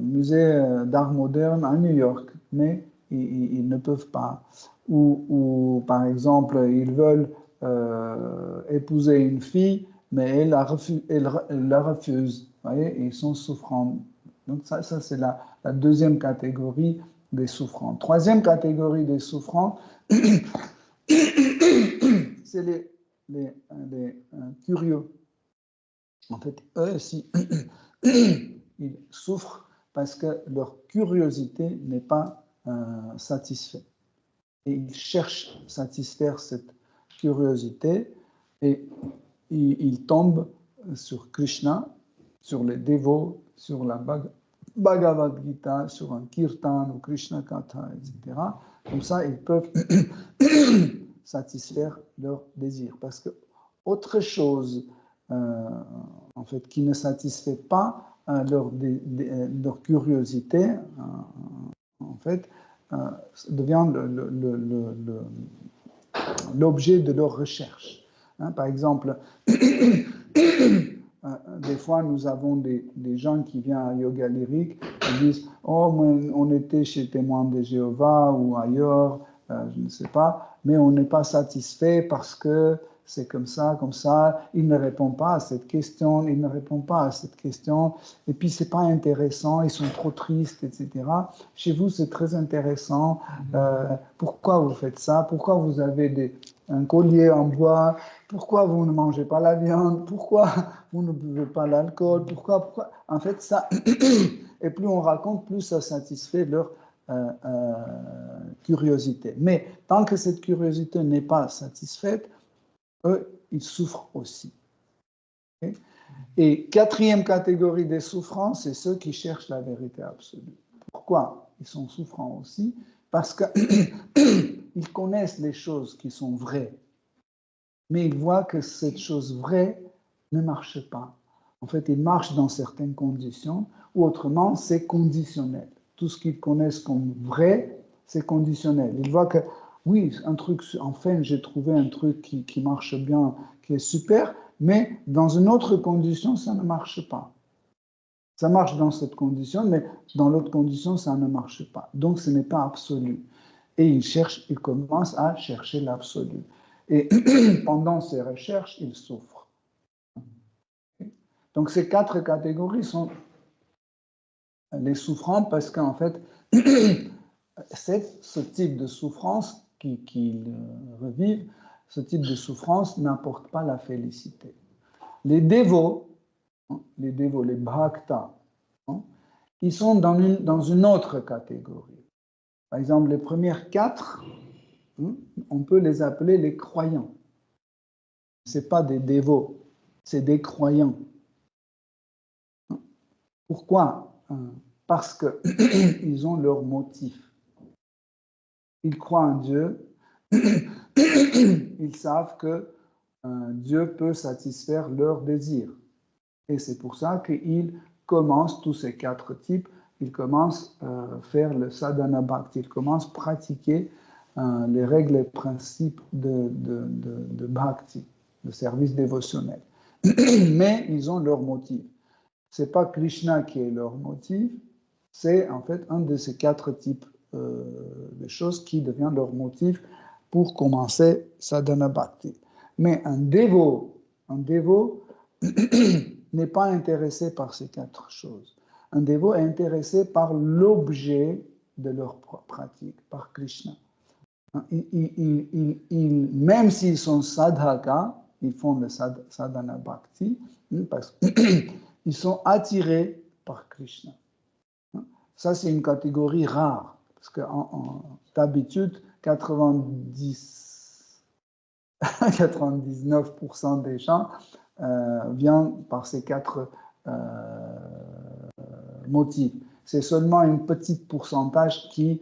musée d'art moderne à New York, mais ils ne peuvent pas. Ou par exemple, ils veulent épouser une fille, mais elle la refuse. Vous voyez, ils sont souffrants. Donc ça c'est la deuxième catégorie des souffrants. Troisième catégorie des souffrants, c'est les curieux. En fait, eux aussi, ils souffrent parce que leur curiosité n'est pas satisfaite. Et ils cherchent à satisfaire cette curiosité et ils tombent sur Krishna, sur les dévots, sur la Bhagavad Gita, sur un kirtan ou Krishna Katha, etc. Comme ça, ils peuvent satisfaire leurs désirs. Parce que autre chose, en fait, qui ne satisfait pas leur curiosité, en fait, devient l'objet de leur recherche. Hein, par exemple, des fois, nous avons des gens qui viennent à Yoga Lyrique et disent « Oh, on était chez Témoins de Jéhovah ou ailleurs, je ne sais pas, mais on n'est pas satisfait parce que c'est comme ça. » Il ne répond pas à cette question, il ne répond pas à cette question, et puis c'est pas intéressant, ils sont trop tristes, etc. Chez vous, c'est très intéressant. Pourquoi vous faites ça? Pourquoi vous avez un collier en bois? Pourquoi vous ne mangez pas la viande? Pourquoi vous ne buvez pas l'alcool? Pourquoi? En fait, ça, et plus on raconte, plus ça satisfait leur curiosité. Mais tant que cette curiosité n'est pas satisfaite, eux, ils souffrent aussi. Okay? Et quatrième catégorie des souffrances, c'est ceux qui cherchent la vérité absolue. Pourquoi ils sont souffrants aussi? Parce qu'ils connaissent les choses qui sont vraies, mais ils voient que cette chose vraie ne marche pas. En fait, ils marchent dans certaines conditions, ou autrement, c'est conditionnel. Tout ce qu'ils connaissent comme vrai, c'est conditionnel. Ils voient que, oui, un truc, enfin, j'ai trouvé un truc qui marche bien, qui est super, mais dans une autre condition, ça ne marche pas. Ça marche dans cette condition, mais dans l'autre condition, ça ne marche pas. Donc, ce n'est pas absolu. Et ils commencent à chercher l'absolu. Et pendant ces recherches, ils souffrent. Donc, ces quatre catégories sont les souffrants parce qu'en fait, ce type de souffrance qu'ils revivent, ce type de souffrance n'apporte pas la félicité. Les dévots, les bhaktas, ils sont dans une autre catégorie. Par exemple, les premières quatre, on peut les appeler les croyants. Ce n'est pas des dévots, c'est des croyants. Pourquoi? Parce qu'ils ont leur motif. Ils croient en Dieu, ils savent que Dieu peut satisfaire leurs désirs. Et c'est pour ça qu'ils commencent, tous ces quatre types, ils commencent à faire le sadhana bhakti, ils commencent à pratiquer les règles et principes de bhakti, de service dévotionnel. Mais ils ont leur motif. Ce n'est pas Krishna qui est leur motif, c'est en fait un de ces quatre types de choses qui devient leur motif pour commencer sadhana bhakti. Mais un dévot n'est pas intéressé par ces quatre choses. Un dévot est intéressé par l'objet de leur pratique, par Krishna. Même s'ils sont sadhaka, ils font le sadhana bhakti, parce qu'ils sont attirés par Krishna. Ça, c'est une catégorie rare, parce que d'habitude, 99% des gens viennent par ces quatre motifs. C'est seulement un petit pourcentage qui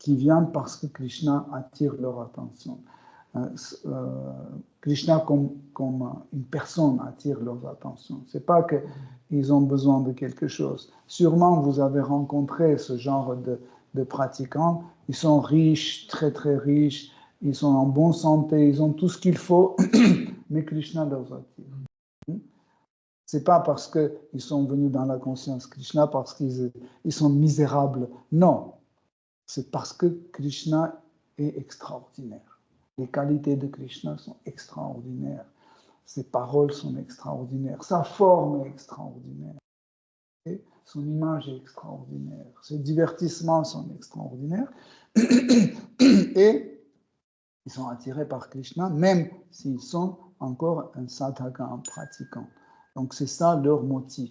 vient parce que Krishna attire leur attention. Krishna comme une personne attire leur attention. Ce n'est pas qu'ils ont besoin de quelque chose. Sûrement, vous avez rencontré ce genre de pratiquants. Ils sont riches, très très riches. Ils sont en bonne santé. Ils ont tout ce qu'il faut. Mais Krishna leur attire. Ce n'est pas parce qu'ils sont venus dans la conscience Krishna, parce qu'ils sont misérables. Non. C'est parce que Krishna est extraordinaire. Les qualités de Krishna sont extraordinaires. Ses paroles sont extraordinaires. Sa forme est extraordinaire. Et son image est extraordinaire. Ses divertissements sont extraordinaires. Et ils sont attirés par Krishna, même s'ils sont encore un sadhaka, un pratiquant. Donc c'est ça leur motif.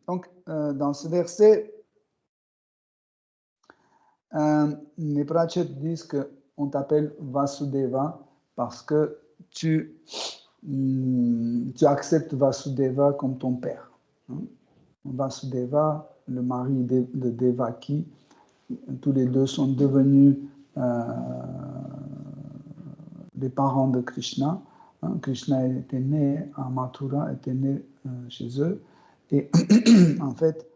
Donc dans ce verset, les Prachets disent qu'on t'appelle Vasudeva parce que tu acceptes Vasudeva comme ton père. Vasudeva, le mari de Devaki, tous les deux sont devenus les parents de Krishna. Krishna était né à Mathura, était né chez eux. Et en fait,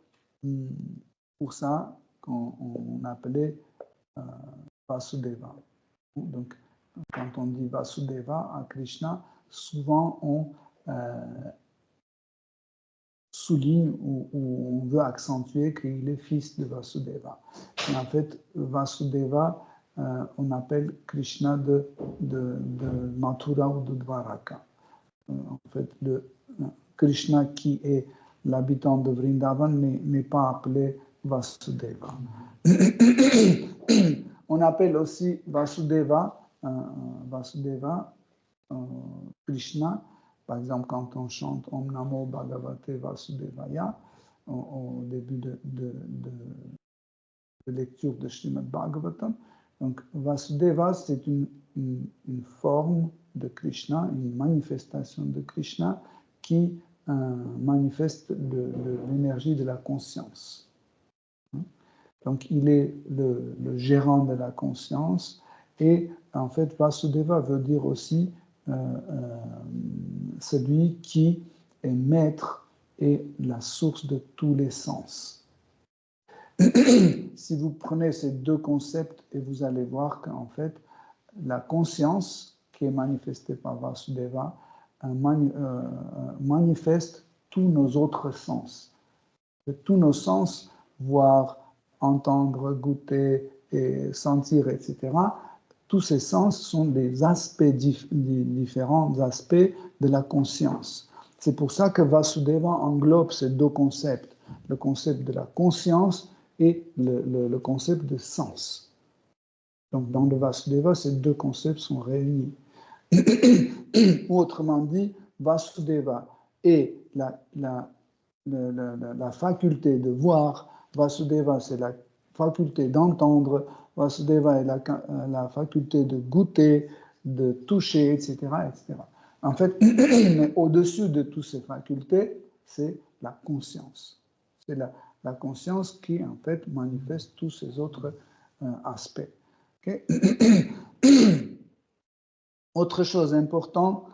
pour ça, qu'on appelait Vasudeva. Donc, quand on dit Vasudeva à Krishna, souvent on souligne ou on veut accentuer qu'il est fils de Vasudeva. Et en fait, Vasudeva, on appelle Krishna de Mathura ou de Dvaraka. En fait, le Krishna qui est l'habitant de Vrindavan n'est pas appelé Vasudeva. On appelle aussi Vasudeva Krishna. Par exemple, quand on chante Om Namo Bhagavate Vasudevaya au début de lecture de Srimad Bhagavatam. Donc, Vasudeva, c'est une forme de Krishna, une manifestation de Krishna qui manifeste l'énergie de la conscience. Donc, il est le gérant de la conscience et en fait, Vasudeva veut dire aussi celui qui est maître et la source de tous les sens. Si vous prenez ces deux concepts et vous allez voir qu'en fait, la conscience qui est manifestée par Vasudeva manifeste tous nos autres sens. Tous nos sens, voir, entendre, goûter, et sentir, etc., tous ces sens sont des aspects différents aspects de la conscience. C'est pour ça que Vasudeva englobe ces deux concepts, le concept de la conscience et le concept de sens. Donc dans le Vasudeva, ces deux concepts sont réunis. Autrement dit, Vasudeva est la faculté de voir, Vasudeva c'est la faculté d'entendre, Vasudeva est la faculté de goûter, de toucher, etc., etc. En fait, mais au-dessus de toutes ces facultés, c'est la conscience. C'est la conscience qui, en fait, manifeste tous ces autres aspects. Okay? Autre chose importante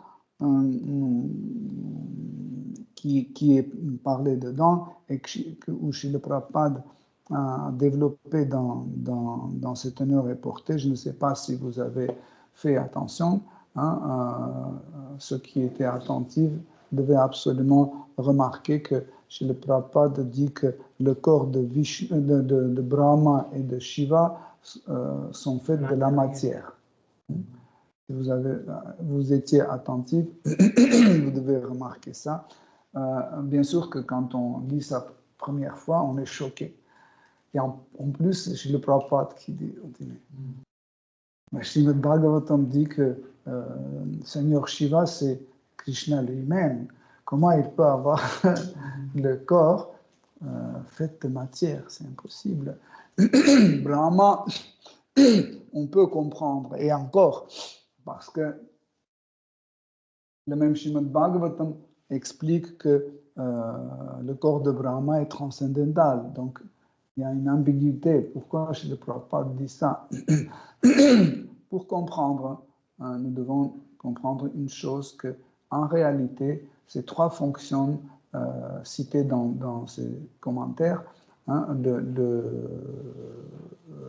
qui est parlé dedans et où Srila Prabhupada a développé dans cette teneur et portée, je ne sais pas si vous avez fait attention, ceux qui étaient attentifs devaient absolument remarquer que Srila Prabhupada dit que le corps de Brahma et de Shiva sont faits de la matière. Si vous étiez attentif, vous devez remarquer ça. Bien sûr que quand on lit ça première fois, on est choqué. Et en plus, c'est le Prabhupada qui dit, mais Srimad Bhagavatam dit que Seigneur Shiva, c'est Krishna lui-même. Comment il peut avoir le corps fait de matière? C'est impossible. Brahma, on peut comprendre. Et encore, parce que le même Srimad Bhagavatam explique que le corps de Brahma est transcendantal. Donc, il y a une ambiguïté. Pourquoi Srila Prabhupada dit ça? Pour comprendre, nous devons comprendre une chose, que en réalité, ces trois fonctions citées dans ces commentaires,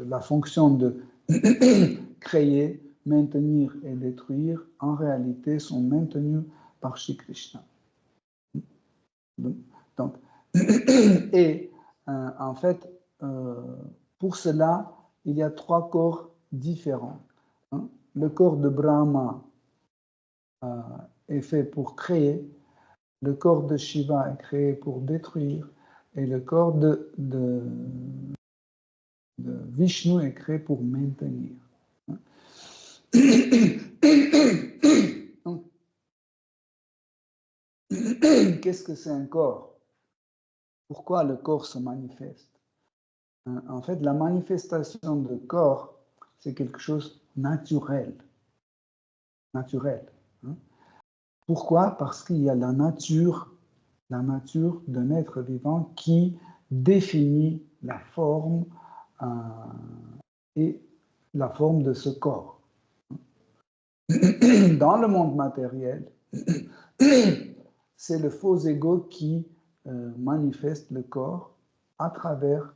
la fonction de créer, maintenir et détruire, en réalité, sont maintenues par Shri Krishna. Donc, et en fait, pour cela, il y a trois corps différents. Le corps de Brahma est fait pour créer, le corps de Shiva est créé pour détruire, et le corps de Vishnu est créé pour maintenir. Qu'est-ce que c'est un corps? Pourquoi le corps se manifeste? En fait, la manifestation de corps, c'est quelque chose de naturel. Pourquoi? Parce qu'il y a la nature d'un être vivant qui définit la forme et la forme de ce corps. Dans le monde matériel, c'est le faux ego qui manifeste le corps à travers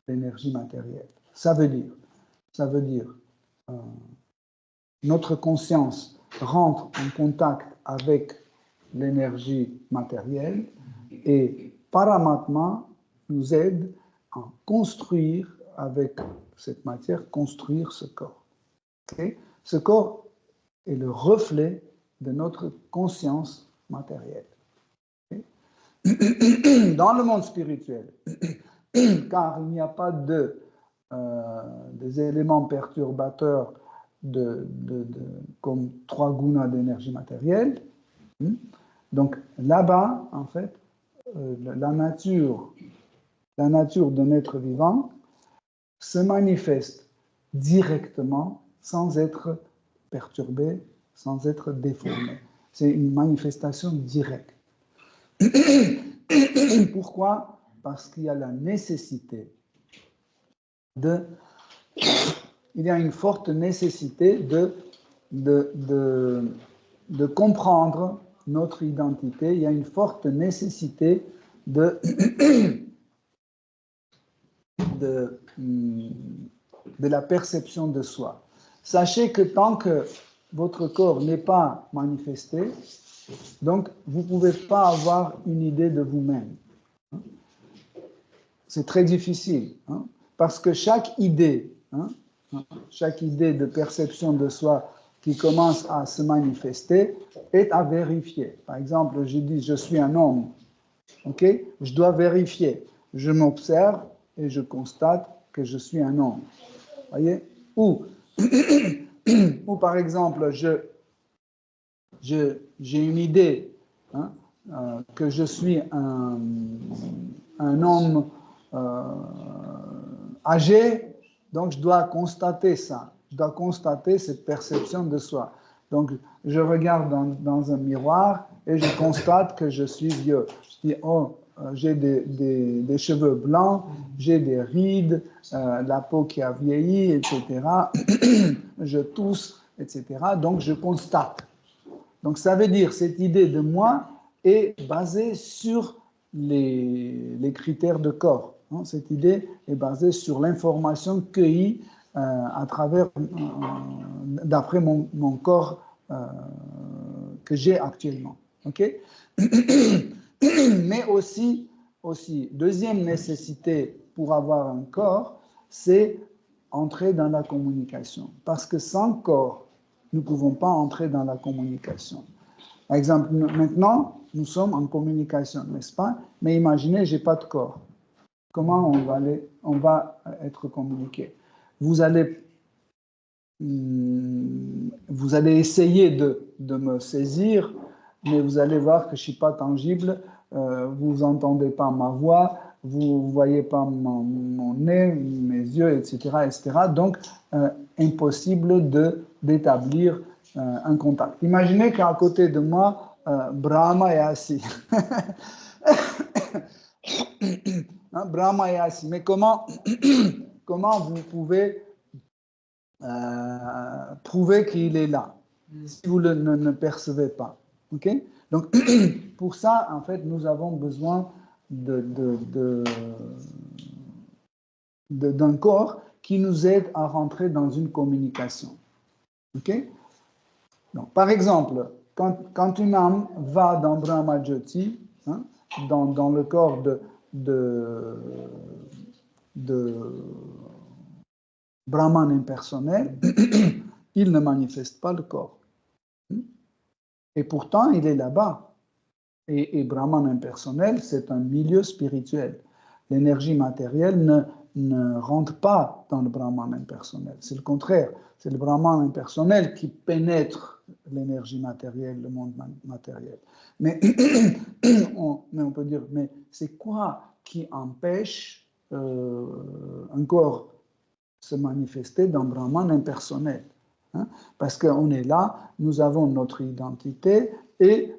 l'énergie matérielle. Ça veut dire, notre conscience rentre en contact avec l'énergie matérielle et Paramatma nous aide à construire avec cette matière, construire ce corps. Okay? Ce corps est le reflet de notre conscience matérielle. Okay? Dans le monde spirituel, car il n'y a pas des éléments perturbateurs comme 3 gunas d'énergie matérielle. Donc là-bas, en fait, la nature d'un être vivant se manifeste directement sans être perturbée, sans être déformée. C'est une manifestation directe. Pourquoi? Parce qu'il y a la nécessité il y a une forte nécessité de comprendre notre identité, il y a une forte nécessité de la perception de soi. Sachez que tant que votre corps n'est pas manifesté, donc vous ne pouvez pas avoir une idée de vous-même. C'est très difficile, parce que chaque idée de perception de soi qui commence à se manifester est à vérifier. Par exemple, je dis je suis un homme, ok? Je dois vérifier. Je m'observe et je constate que je suis un homme. Voyez? Ou par exemple, j'ai une idée que je suis un homme âgé, donc je dois constater ça. Je dois constater cette perception de soi. Donc, je regarde dans un miroir et je constate que je suis vieux. Je dis, oh, j'ai des cheveux blancs, j'ai des rides, la peau qui a vieilli, etc. Je tousse, etc. Donc, je constate. Donc, ça veut dire, cette idée de moi est basée sur les critères de corps. Cette idée est basée sur l'information cueillie d'après mon corps que j'ai actuellement. Okay? Mais aussi, deuxième nécessité pour avoir un corps, c'est entrer dans la communication. Parce que sans corps, nous ne pouvons pas entrer dans la communication. Par exemple, maintenant, nous sommes en communication, n'est-ce pas? Mais imaginez, je n'ai pas de corps. Comment on va être communiqué? Vous allez essayer de me saisir, mais vous allez voir que je ne suis pas tangible, vous n'entendez pas ma voix, vous ne voyez pas mon nez, mes yeux, etc. etc. Donc, impossible d'établir un contact. Imaginez qu'à côté de moi, Brahma est assis. Brahma est assis. Mais comment vous pouvez prouver qu'il est là si vous ne percevez pas? Okay? Donc, pour ça, en fait, nous avons besoin d'un corps qui nous aide à rentrer dans une communication. Okay? Donc, par exemple, quand une âme va dans Brahma Jyoti, dans le corps de Brahman impersonnel, il ne manifeste pas le corps. Et pourtant, il est là-bas. Et Brahman impersonnel, c'est un milieu spirituel. L'énergie matérielle ne rentre pas dans le Brahman impersonnel. C'est le contraire. C'est le Brahman impersonnel qui pénètre l'énergie matérielle, le monde matériel. Mais on peut dire, mais c'est quoi qui empêche un corps se manifester dans Brahman impersonnel? Parce qu'on est là, nous avons notre identité, et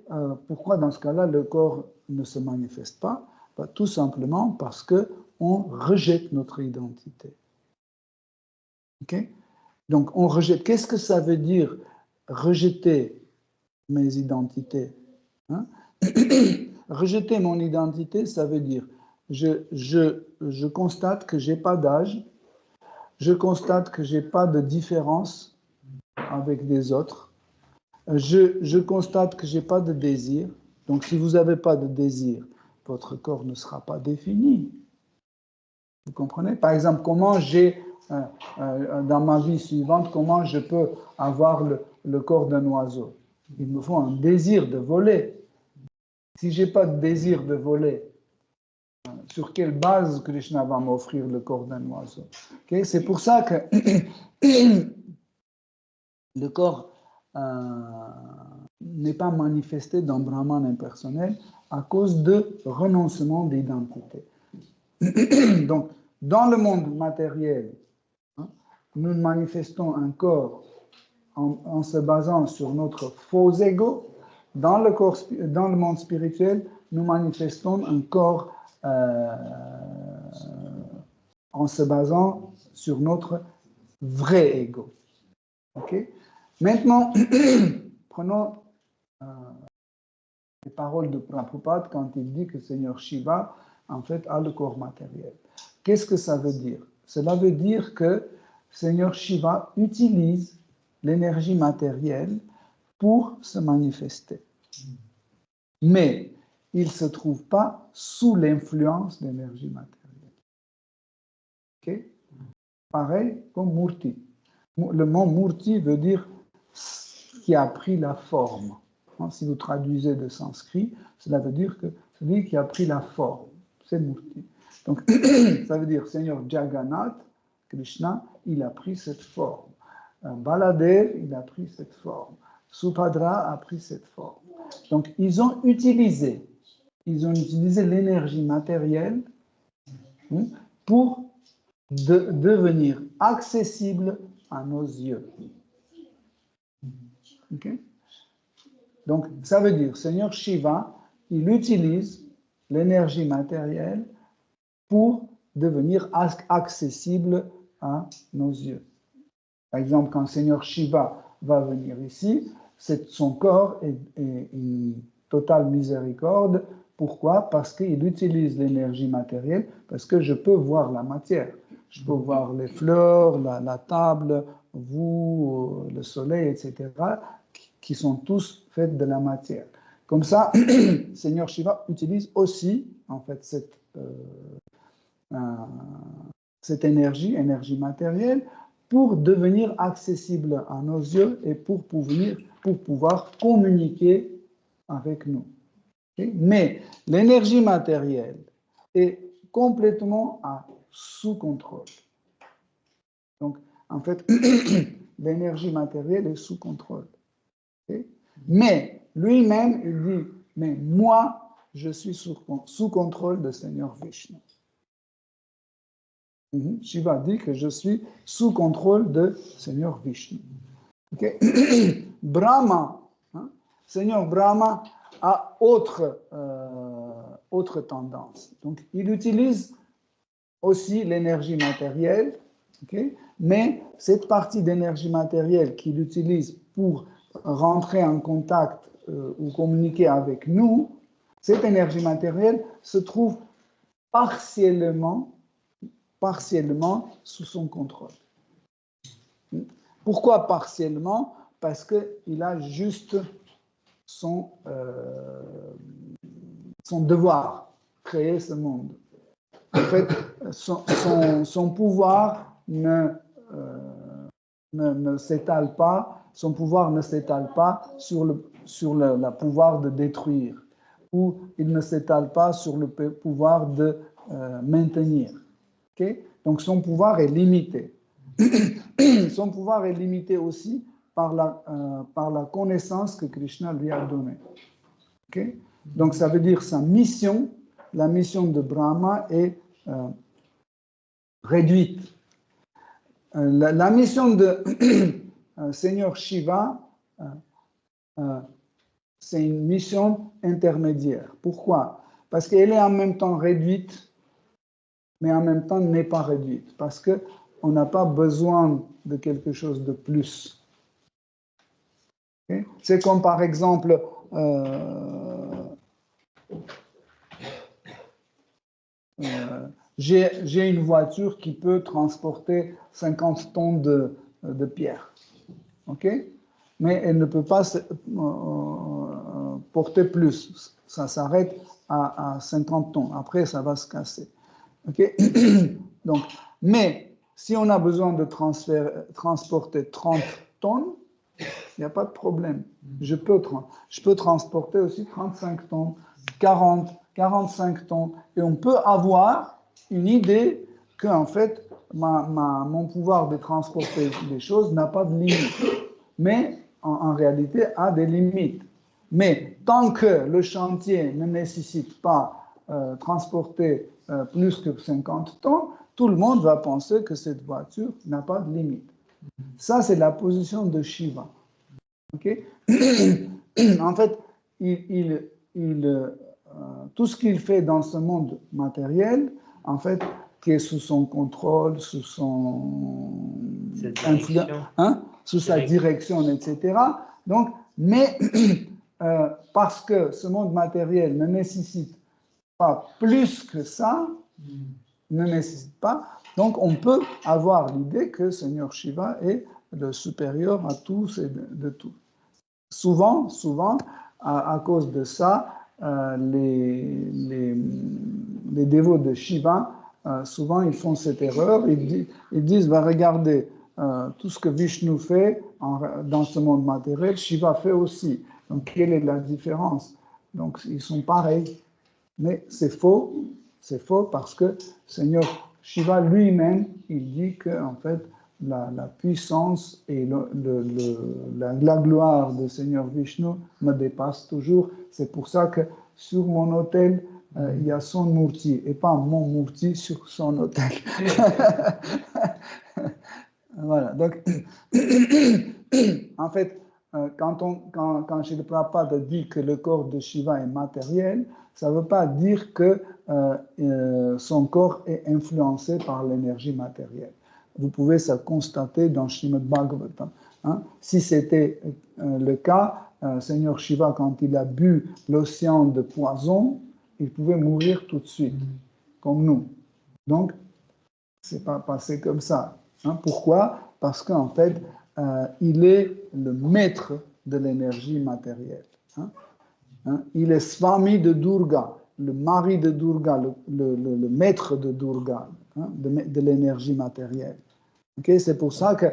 pourquoi dans ce cas-là le corps ne se manifeste pas? Tout simplement parce qu'on rejette notre identité. Okay? Donc on rejette. Qu'est-ce que ça veut dire rejeter mes identités? Rejeter mon identité, ça veut dire je constate que je n'ai pas d'âge, je constate que je n'ai pas de différence avec des autres, je constate que je n'ai pas de désir. Donc, si vous n'avez pas de désir, votre corps ne sera pas défini. Vous comprenez? Par exemple, comment dans ma vie suivante, comment je peux avoir le corps d'un oiseau? Il me faut un désir de voler. Si je n'ai pas de désir de voler, sur quelle base Krishna va m'offrir le corps d'un oiseau? Okay? C'est pour ça que le corps n'est pas manifesté dans Brahman impersonnel à cause de renoncement d'identité. Donc, dans le monde matériel, nous manifestons un corps en se basant sur notre faux ego. Dans le monde spirituel, nous manifestons un corps en se basant sur notre vrai ego. Okay? Maintenant, prenons les paroles de Prabhupada quand il dit que Seigneur Shiva, en fait, a le corps matériel. Qu'est-ce que ça veut dire? Cela veut dire que Seigneur Shiva utilise l'énergie matérielle pour se manifester. Mais il ne se trouve pas sous l'influence d'énergie matérielle. Okay? Pareil comme Murti. Le mot Murti veut dire qui a pris la forme. Si vous traduisez de sanskrit, cela veut dire que celui qui a pris la forme, c'est Murti. Donc, ça veut dire Seigneur Jagannath, Krishna, il a pris cette forme. Baladev, il a pris cette forme. Subhadra a pris cette forme. Donc, ils ont utilisé l'énergie matérielle pour devenir accessible à nos yeux. Okay? Donc, ça veut dire, Seigneur Shiva, il utilise l'énergie matérielle pour devenir accessible à nos yeux. Par exemple, quand Seigneur Shiva va venir ici, son corps est une totale miséricorde. Pourquoi? Parce qu'il utilise l'énergie matérielle, parce que je peux voir la matière. Je peux voir les fleurs, la table, vous, le soleil, etc., qui sont tous faits de la matière. Comme ça, Seigneur Shiva utilise aussi, en fait, cette énergie matérielle, pour devenir accessible à nos yeux et pour pouvoir communiquer avec nous. Okay? Mais l'énergie matérielle est complètement sous contrôle. Donc, en fait, l'énergie matérielle est sous contrôle. Okay? Mais lui-même, il dit, mais moi, je suis sous contrôle de Seigneur Vishnu. Shiva dit que je suis sous contrôle de Seigneur Vishnu. Okay? Brahma, Seigneur Brahma a autre tendance. Donc, il utilise aussi l'énergie matérielle, okay? Mais cette partie d'énergie matérielle qu'il utilise pour rentrer en contact ou communiquer avec nous, cette énergie matérielle se trouve partiellement sous son contrôle. Pourquoi partiellement? Parce qu'il a juste son devoir, créer ce monde. En fait, son pouvoir ne s'étale pas, sur le pouvoir de détruire, ou il ne s'étale pas sur le pouvoir de maintenir. Okay? Donc son pouvoir est limité. Son pouvoir est limité aussi par la connaissance que Krishna lui a donnée. Okay? Donc ça veut dire sa mission, la mission de Brahma est réduite. La mission de Seigneur Shiva, c'est une mission intermédiaire. Pourquoi? Parce qu'elle est en même temps réduite, mais en même temps n'est pas réduite, parce qu'on n'a pas besoin de quelque chose de plus. Okay? C'est comme par exemple, j'ai une voiture qui peut transporter 50 tonnes de pierre. OK? Mais elle ne peut pas porter plus. Ça s'arrête à 50 tonnes. Après, ça va se casser. OK? Donc, mais si on a besoin de transporter 30 tonnes, il n'y a pas de problème. Je peux transporter aussi 35 tonnes, 40, 45 tonnes. Et on peut avoir une idée que, en fait, mon pouvoir de transporter des choses n'a pas de limite. Mais, en réalité, a des limites. Mais tant que le chantier ne nécessite pas transporter plus que 50 tonnes, tout le monde va penser que cette voiture n'a pas de limite. Ça, c'est la position de Shiva. Okay? En fait, tout ce qu'il fait dans ce monde matériel, en fait, qui est sous son contrôle, sous son influence, sous sa direction, etc. Donc, mais parce que ce monde matériel ne nécessite pas plus que ça, ne nécessite pas, donc on peut avoir l'idée que Seigneur Shiva est le supérieur à tous et de tout. Souvent, à cause de ça, les dévots de Shiva, souvent ils font cette erreur, ils disent, bah, regardez, tout ce que Vishnu fait dans ce monde matériel, Shiva fait aussi. Donc quelle est la différence? Donc ils sont pareils. Mais c'est faux parce que Seigneur Shiva lui-même, il dit que en fait, la puissance et la gloire de Seigneur Vishnu me dépasse toujours. C'est pour ça que sur mon autel, il y a son murti et pas mon murti sur son autel. Voilà, donc, en fait, quand Srila Prabhupada dit que le corps de Shiva est matériel, ça ne veut pas dire que son corps est influencé par l'énergie matérielle. Vous pouvez ça constater dans Srimad Bhagavatam. Hein. Si c'était le cas, Seigneur Shiva, quand il a bu l'océan de poison, il pouvait mourir tout de suite, comme nous. Donc, c'est pas passé comme ça. Hein. Pourquoi? Parce qu'en fait, il est le maître de l'énergie matérielle. Hein. Il est Swami de Durga, le mari de Durga, le maître de Durga, hein, de l'énergie matérielle. Okay? C'est pour ça que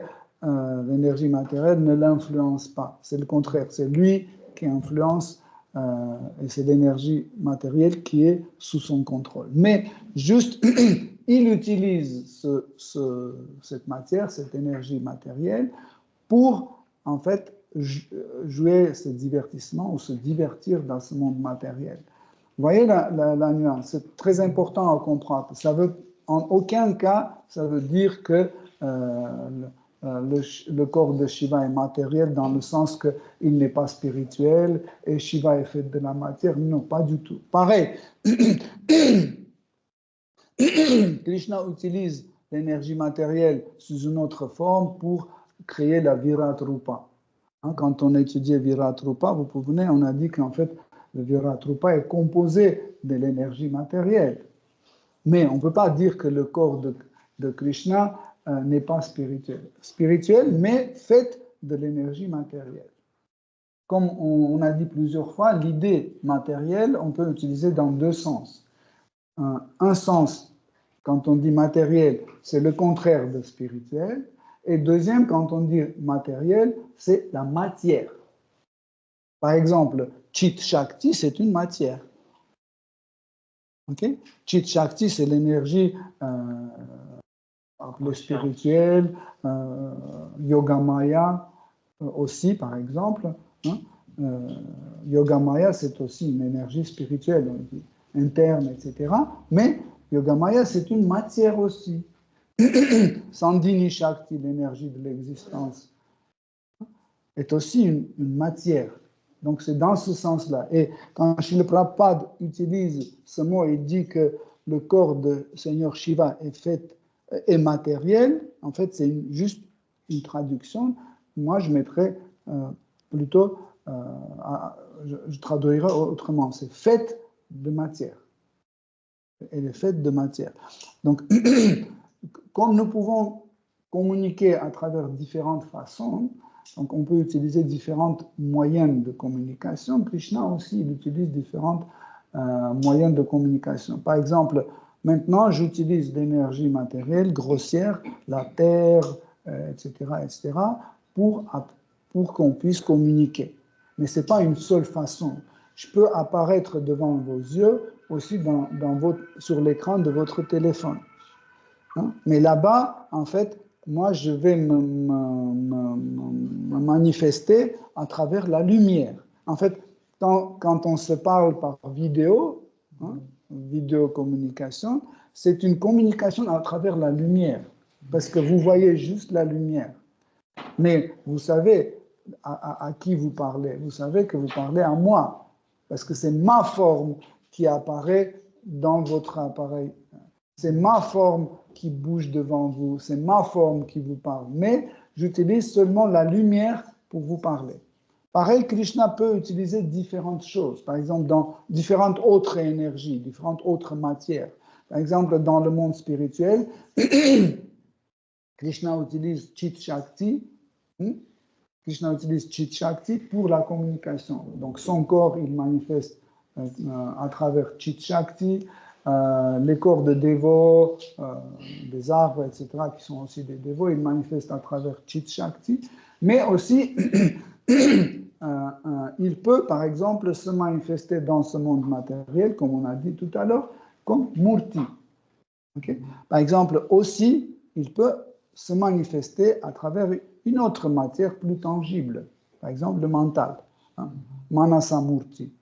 l'énergie matérielle ne l'influence pas. C'est le contraire, c'est lui qui influence et c'est l'énergie matérielle qui est sous son contrôle. Mais juste, il utilise cette matière, cette énergie matérielle, pour en fait jouer ce divertissement ou se divertir dans ce monde matériel. Vous voyez la nuance, c'est très important à comprendre. Ça veut, en aucun cas, ça veut dire que le corps de Shiva est matériel dans le sens qu'il n'est pas spirituel et Shiva est fait de la matière. Non, pas du tout. Pareil, Krishna utilise l'énergie matérielle sous une autre forme pour créer la Virat Rupa. Hein, quand on étudiait Virat Rupa, vous vous souvenez, on a dit qu'en fait, le Virat Rupa est composé de l'énergie matérielle. Mais on ne peut pas dire que le corps de Krishna n'est pas spirituel. Spirituel, mais fait de l'énergie matérielle. Comme on a dit plusieurs fois, l'idée matérielle, on peut l'utiliser dans deux sens. Un sens, quand on dit matériel, c'est le contraire de spirituel. Et deuxième, quand on dit matériel, c'est la matière. Par exemple, Chit Shakti, c'est une matière. Okay? Chit Shakti, c'est l'énergie le spirituel, Yoga Maya aussi, par exemple. Hein? Yoga Maya, c'est aussi une énergie spirituelle, interne, etc. Mais Yoga Maya, c'est une matière aussi. Sandhini Shakti, l'énergie de l'existence, est aussi une matière. Donc c'est dans ce sens-là. Et quand Srila Prabhupada utilise ce mot et dit que le corps de Seigneur Shiva est matériel, en fait c'est juste une traduction. Moi je mettrais plutôt, je traduirais autrement, c'est fait de matière. Elle est faite de matière. Donc, comme nous pouvons communiquer à travers différentes façons, donc on peut utiliser différents moyens de communication. Krishna aussi, il utilise différents moyens de communication. Par exemple, maintenant, j'utilise l'énergie matérielle grossière, la terre, etc., etc., pour qu'on puisse communiquer. Mais ce n'est pas une seule façon. Je peux apparaître devant vos yeux aussi sur l'écran de votre téléphone. Hein? Mais là-bas, en fait, moi, je vais me manifester à travers la lumière. En fait, quand on se parle par vidéo, hein, vidéocommunication, c'est une communication à travers la lumière, parce que vous voyez juste la lumière. Mais vous savez à qui vous parlez. Vous savez que vous parlez à moi, parce que c'est ma forme qui apparaît dans votre appareil. C'est ma forme qui bouge devant vous, c'est ma forme qui vous parle. Mais j'utilise seulement la lumière pour vous parler. Pareil, Krishna peut utiliser différentes choses, par exemple dans différentes autres énergies, différentes autres matières. Par exemple, dans le monde spirituel, Krishna utilise Chit Shakti. Krishna utilise Chit Shakti pour la communication. Donc son corps, il manifeste à travers Chit Shakti. Les corps de dévots, des arbres, etc., qui sont aussi des dévots, ils manifestent à travers Chit Shakti. Mais aussi, il peut, par exemple, se manifester dans ce monde matériel, comme on a dit tout à l'heure, comme Murti. Okay? Par exemple, aussi, il peut se manifester à travers une autre matière plus tangible, par exemple le mental, hein? Manasamurti.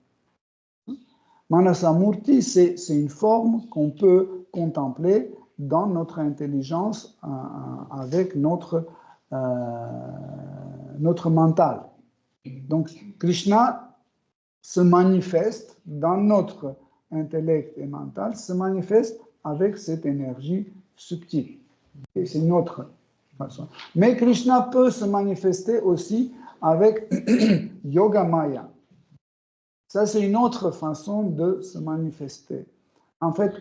Manasamurti, c'est une forme qu'on peut contempler dans notre intelligence avec notre mental. Donc, Krishna se manifeste dans notre intellect et mental, se manifeste avec cette énergie subtile. Et c'est une autre façon. Mais Krishna peut se manifester aussi avec Yoga Maya. Ça, c'est une autre façon de se manifester. En fait,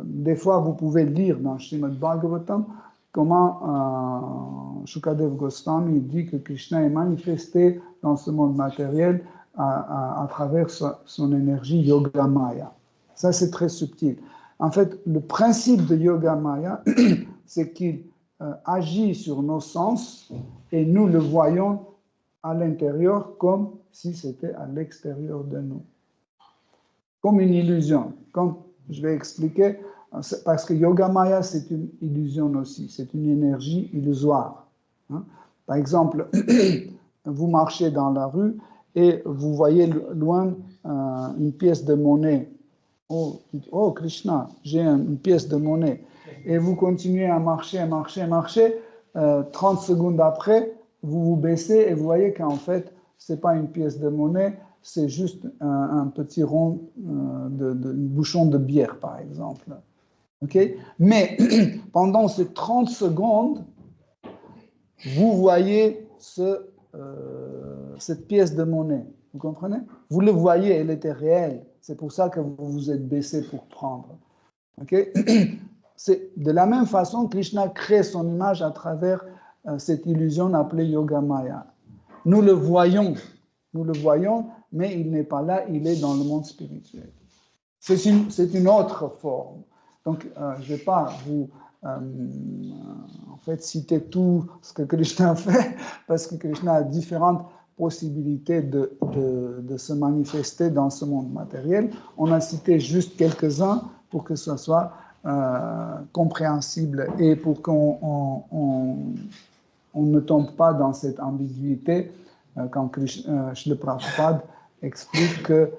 des fois, vous pouvez lire dans Srimad Bhagavatam comment Shukadev Goswami dit que Krishna est manifesté dans ce monde matériel à travers son énergie Yoga Maya. Ça, c'est très subtil. En fait, le principe de Yoga Maya, c'est qu'il agit sur nos sens et nous le voyons à l'intérieur comme si c'était à l'extérieur de nous. Comme une illusion. Comme je vais expliquer, parce que Yoga Maya, c'est une illusion aussi, c'est une énergie illusoire. Hein? Par exemple, vous marchez dans la rue et vous voyez loin une pièce de monnaie. Oh Krishna, j'ai une pièce de monnaie. Et vous continuez à marcher, 30 secondes après, vous vous baissez et vous voyez qu'en fait, ce n'est pas une pièce de monnaie, c'est juste un petit rond de bouchon de bière, par exemple. Okay? Mais pendant ces 30 secondes, vous voyez cette pièce de monnaie. Vous comprenez? Vous le voyez, elle était réelle. C'est pour ça que vous vous êtes baissé pour prendre. Okay? C'est de la même façon, Krishna crée son image à travers cette illusion appelée Yoga Maya. Nous le voyons, mais il n'est pas là, il est dans le monde spirituel. C'est une autre forme. Donc, je ne vais pas vous en fait citer tout ce que Krishna fait, parce que Krishna a différentes possibilités de se manifester dans ce monde matériel. On a cité juste quelques-uns pour que ce soit compréhensible et pour qu'on ne tombe pas dans cette ambiguïté quand Srila Prabhupada explique que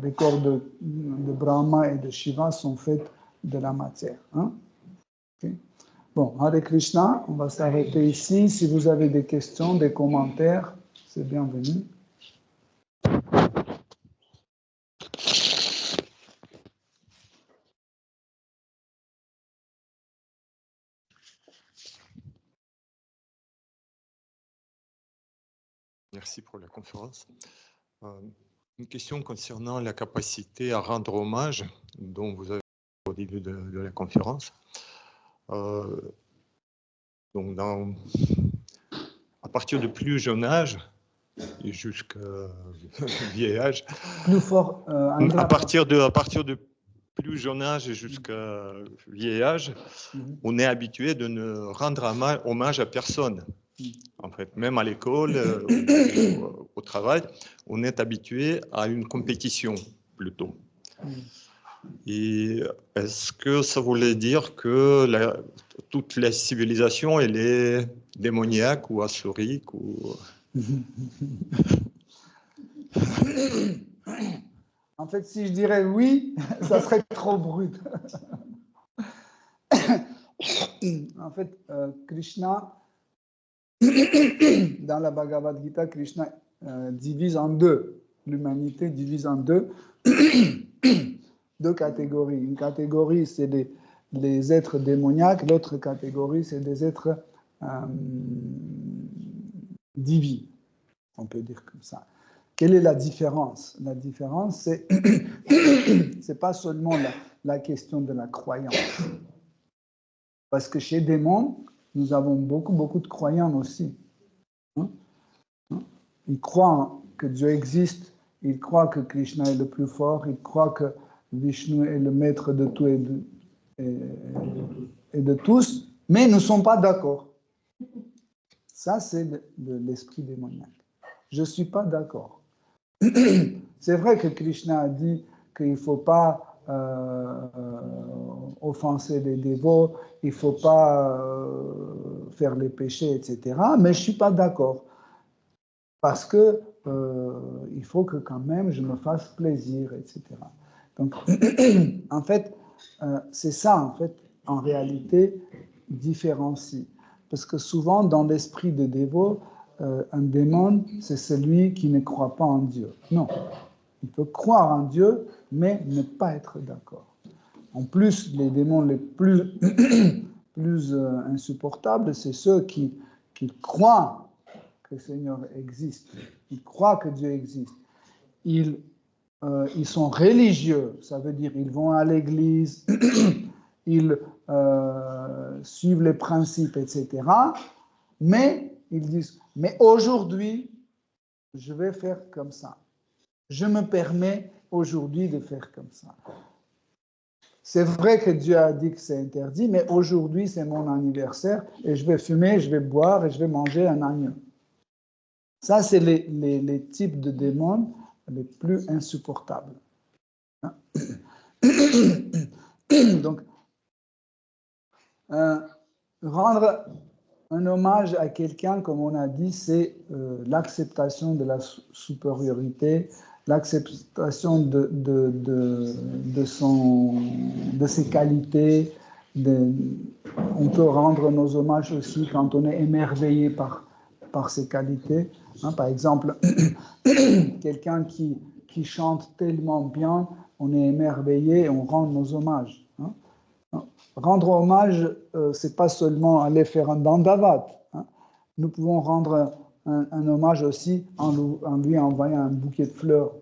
les corps de Brahma et de Shiva sont faits de la matière. Hein? Okay. Bon, Hare Krishna, on va s'arrêter ici. Si vous avez des questions, des commentaires, c'est bienvenu. Merci pour la conférence. Une question concernant la capacité à rendre hommage, dont vous avez au début de la conférence. Donc, à partir de plus jeune âge et jusqu'à vieil âge, Plus fort, à partir de plus jeune âge et jusqu'à vieil âge, on est habitué de ne rendre hommage à personne. En fait, même à l'école, au travail, on est habitué à une compétition plutôt. Et est-ce que ça voulait dire que toute la civilisation, elle est démoniaque ou assurique ou... En fait, si je dirais oui, ça serait trop brut. En fait, Krishna, dans la Bhagavad Gita, Krishna divise en deux. L'humanité divise en deux. Deux catégories. Une catégorie, c'est les êtres démoniaques. L'autre catégorie, c'est des êtres divins. On peut dire comme ça. Quelle est la différence? La différence, c'est pas seulement la question de la croyance. Parce que chez démons, nous avons beaucoup de croyants aussi. Ils croient que Dieu existe, ils croient que Krishna est le plus fort, ils croient que Vishnu est le maître de tout et de tous, mais ne sont pas d'accord. Ça, c'est l'esprit démoniaque. Je ne suis pas d'accord. C'est vrai que Krishna a dit qu'il ne faut pas offenser les dévots, il ne faut pas faire les péchés, etc. Mais je ne suis pas d'accord. Parce que il faut que quand même je me fasse plaisir, etc. Donc, en fait, c'est ça, en fait, en réalité, différencie. Parce que souvent, dans l'esprit des dévots, un démon, c'est celui qui ne croit pas en Dieu. Non, il peut croire en Dieu, mais ne pas être d'accord. En plus, les démons les plus insupportables, c'est ceux qui croient que le Seigneur existe. Ils croient que Dieu existe. Ils sont religieux, ça veut dire ils vont à l'église, ils suivent les principes, etc. Mais ils disent, mais aujourd'hui, je vais faire comme ça. Je me permets aujourd'hui de faire comme ça. C'est vrai que Dieu a dit que c'est interdit, mais aujourd'hui, c'est mon anniversaire et je vais fumer, je vais boire et je vais manger un agneau. Ça, c'est les types de démons les plus insupportables. Donc, rendre un hommage à quelqu'un, comme on a dit, c'est l'acceptation de la supériorité, l'acceptation de ses qualités. On peut rendre nos hommages aussi quand on est émerveillé par ses qualités. Par exemple, quelqu'un qui chante tellement bien, on est émerveillé et on rend nos hommages. Rendre hommage, c'est pas seulement aller faire un dandavat. Nous pouvons rendre un hommage aussi en lui envoyant un bouquet de fleurs.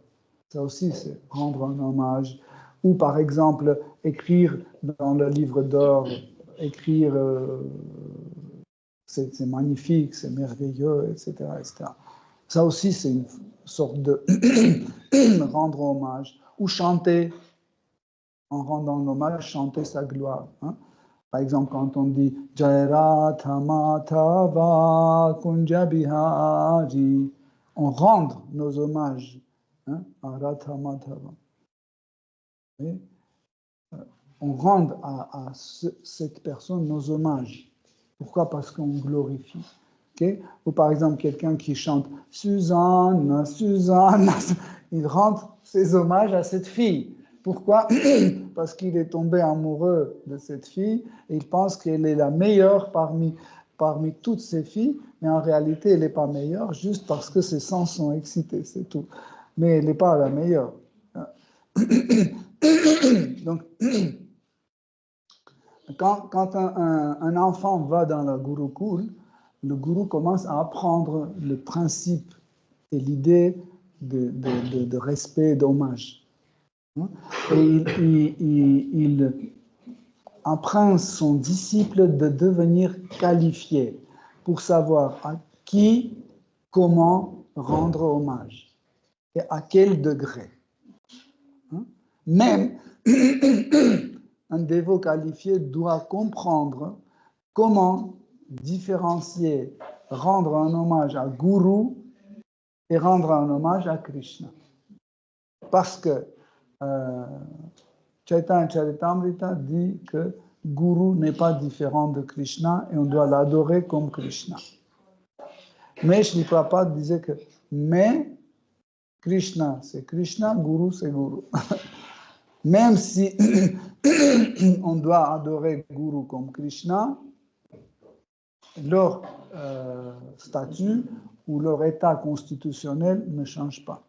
Ça aussi, c'est rendre un hommage. Ou par exemple, écrire dans le livre d'or, écrire c'est magnifique, c'est merveilleux, etc., etc. Ça aussi, c'est une sorte de rendre hommage. Ou chanter, en rendant hommage, chanter sa gloire. Par exemple, quand on dit Jairatha Matava Kunja Bihari, on rend nos hommages à Ratha Matava. On rend à cette personne nos hommages. Pourquoi? Parce qu'on glorifie. Okay? Ou par exemple, quelqu'un qui chante Suzanne, Suzanne, il rend ses hommages à cette fille. Pourquoi? Parce qu'il est tombé amoureux de cette fille et il pense qu'elle est la meilleure parmi toutes ces filles, mais en réalité, elle n'est pas meilleure juste parce que ses sens sont excités, c'est tout. Mais elle n'est pas la meilleure. Donc, quand un enfant va dans le Gurukul, le gourou commence à apprendre le principe et l'idée de respect, d'hommage. Et il apprend son disciple de devenir qualifié pour savoir à qui, comment rendre hommage et à quel degré. Même un dévot qualifié doit comprendre comment différencier, rendre un hommage à Guru et rendre un hommage à Krishna. Parce que Chaitanya Charitamrita dit que Guru n'est pas différent de Krishna et on doit l'adorer comme Krishna. Mais Shri Prabhupada disait que mais Krishna c'est Krishna, Guru c'est Guru. Même si on doit adorer Guru comme Krishna, leur statut ou leur état constitutionnel ne change pas.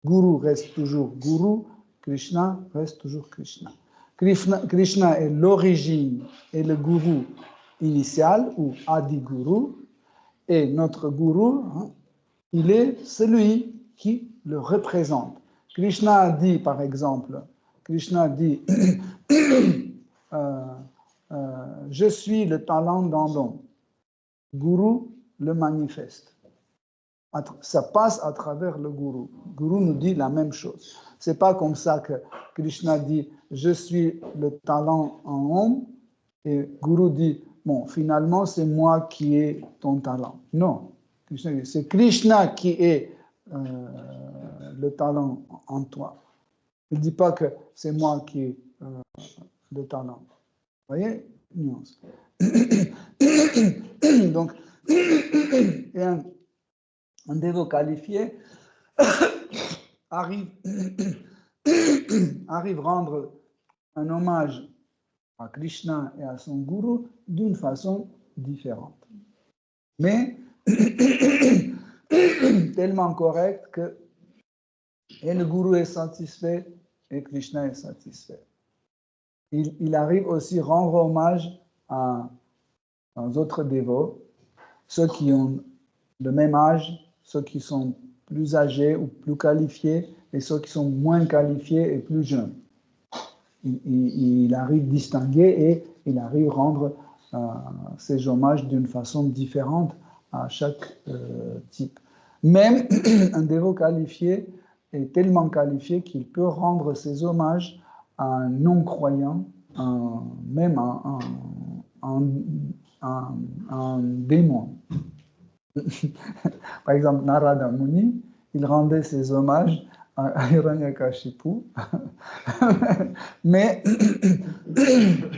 Guru reste toujours Guru, Krishna reste toujours Krishna. Krishna est l'origine et le Guru initial ou Adi Guru, et notre Guru, il est celui qui le représente. Krishna dit, par exemple, Krishna dit je suis le talent d'Andon. Guru le manifeste. Ça passe à travers le Guru. Guru nous dit la même chose. C'est pas comme ça que Krishna dit je suis le talent en homme et Guru dit bon finalement c'est moi qui ai ton talent. Non, c'est Krishna qui est le talent en toi. Il ne dit pas que c'est moi qui ai le talent. Vous voyez? Nuance. Donc, un dévot qualifié arrive rendre un hommage à Krishna et à son Guru d'une façon différente. Mais tellement correcte que et le Guru est satisfait et Krishna est satisfait. Il arrive aussi à rendre hommage aux autres dévots, ceux qui ont le même âge, ceux qui sont plus âgés ou plus qualifiés, et ceux qui sont moins qualifiés et plus jeunes. Il arrive à distinguer et il arrive à rendre ces hommages d'une façon différente à chaque type. Même un dévot qualifié est tellement qualifié qu'il peut rendre ses hommages à un non-croyant, même un démon. Par exemple, Narada Muni, il rendait ses hommages à Hiranyakashipu, mais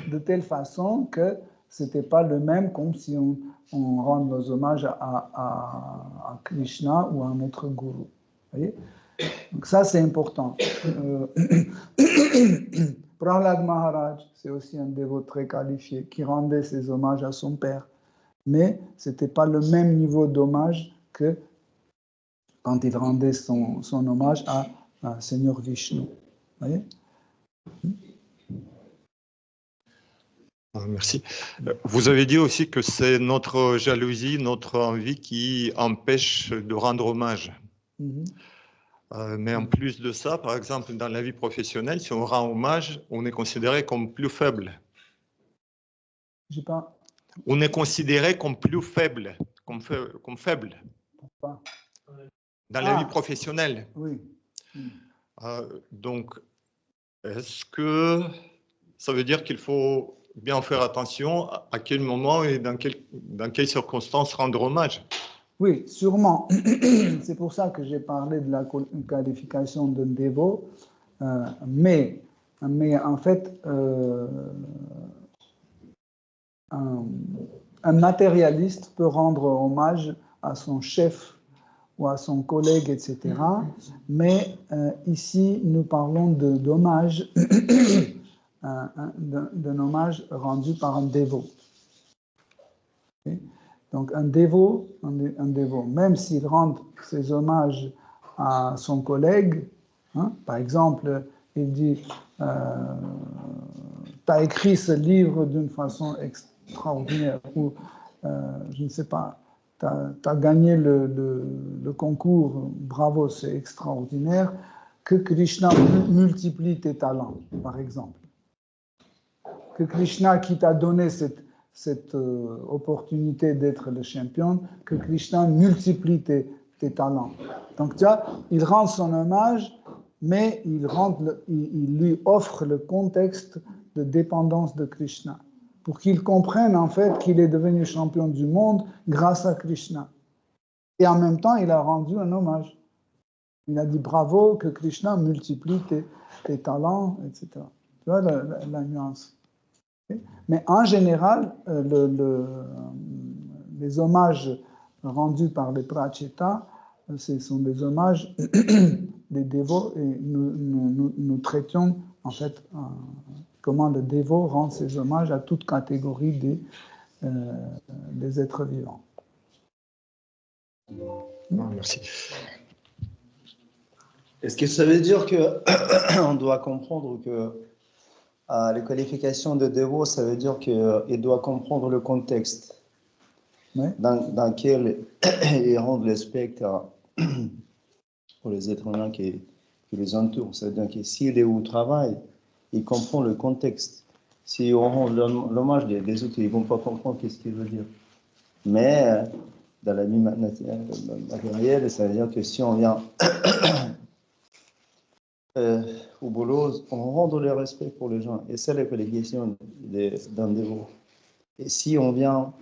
de telle façon que ce n'était pas le même comme si on rend nos hommages à Krishna ou à un autre guru. Vous voyez? Donc ça, c'est important. Prahlad Maharaj, c'est aussi un dévot très qualifié qui rendait ses hommages à son père. Mais ce n'était pas le même niveau d'hommage que quand il rendait son hommage à Seigneur Vishnu. Vous voyez? Merci. Vous avez dit aussi que c'est notre jalousie, notre envie qui empêche de rendre hommage. Mais en plus de ça, par exemple, dans la vie professionnelle, si on rend hommage, on est considéré comme plus faible. On est considéré comme plus faible, comme faible. Pourquoi? Dans la vie professionnelle. Oui. Donc, est-ce que ça veut dire qu'il faut bien faire attention à quel moment et dans quelles circonstances rendre hommage? Oui, sûrement. C'est pour ça que j'ai parlé de la qualification d'un dévot. Mais en fait, un matérialiste peut rendre hommage à son chef ou à son collègue, etc. Mais ici, nous parlons d'hommage, d'un hommage rendu par un dévot. Okay? Donc un dévot, même s'il rend ses hommages à son collègue, par exemple, il dit « Tu as écrit ce livre d'une façon extraordinaire » ou je ne sais pas, « as gagné le concours, bravo, c'est extraordinaire, que Krishna multiplie tes talents, par exemple. Que Krishna, qui t'a donné cette opportunité d'être le champion, que Krishna multiplie tes talents. Donc, tu vois, il rend son hommage, mais il lui offre le contexte de dépendance de Krishna, pour qu'il comprenne en fait qu'il est devenu champion du monde grâce à Krishna. Et en même temps, il a rendu un hommage. Il a dit bravo, que Krishna multiplie tes talents, etc. Tu vois la nuance. Mais en général, les hommages rendus par les pracheta, ce sont des hommages des dévots, et nous traitions en fait comment le dévot rend ses hommages à toute catégorie des êtres vivants. Merci. Est-ce que ça veut dire qu'on doit comprendre que les qualifications de dévot, ça veut dire qu'il doit comprendre le contexte dans lequel il rend le spectre pour les êtres humains qui les entourent. C'est-à-dire que s'il est au travail, il comprend le contexte. Si on rend l'hommage des autres, ils ne vont pas comprendre ce qu'il veut dire. Mais dans la vie matérielle, ça veut dire que si on vient au boulot, on rend le respect pour les gens. Et c'est la qualification d'un dévot. Et si on vient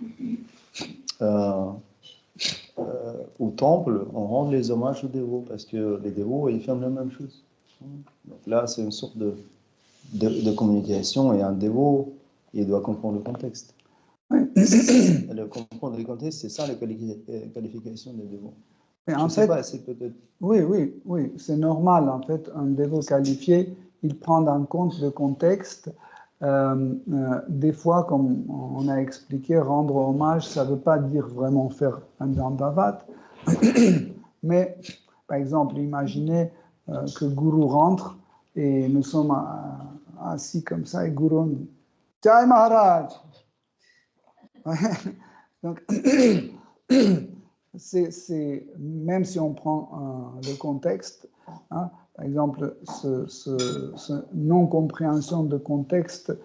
au temple, on rend les hommages aux dévots, parce que les dévots, ils font la même chose. Donc là, c'est une sorte de communication, et un dévot, il doit comprendre le contexte. Le comprendre le contexte, c'est ça la qualification des dévots. Mais Je en sais fait, pas, c'est peut-être... Oui, c'est normal. En fait, un dévot qualifié, il prend en compte le contexte. Des fois, comme on a expliqué, rendre hommage, ça ne veut pas dire vraiment faire un dandavat. Mais, par exemple, imaginez que Guru rentre et nous sommes assis comme ça, et Guru dit « Jai Maharaj !» Donc, même si on prend le contexte, hein, par exemple, ce non-compréhension de contexte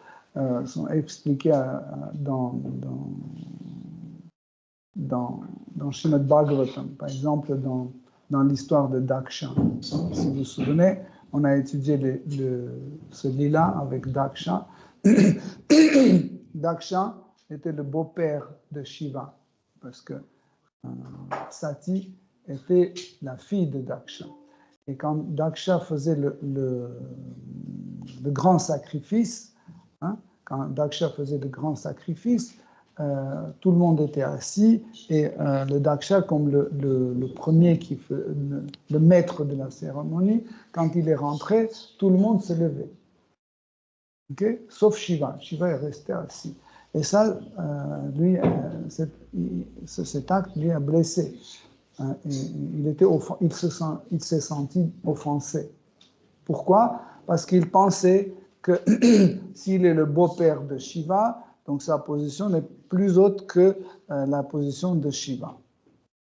sont expliqués dans Srimad Bhagavatam, par exemple dans l'histoire de Daksha. Si vous vous souvenez, on a étudié ce lila avec Daksha. Daksha était le beau-père de Shiva, parce que Sati était la fille de Daksha. Et quand Daksha faisait le grand sacrifice, hein, tout le monde était assis, et le Daksha, comme le premier, le maître de la cérémonie, quand il est rentré, tout le monde s'est levé. Okay? Sauf Shiva. Shiva est resté assis. Et ça, cet acte lui a blessé. Il s'est senti offensé. Pourquoi? Parce qu'il pensait que s'il est le beau-père de Shiva, donc sa position n'est plus haute que la position de Shiva.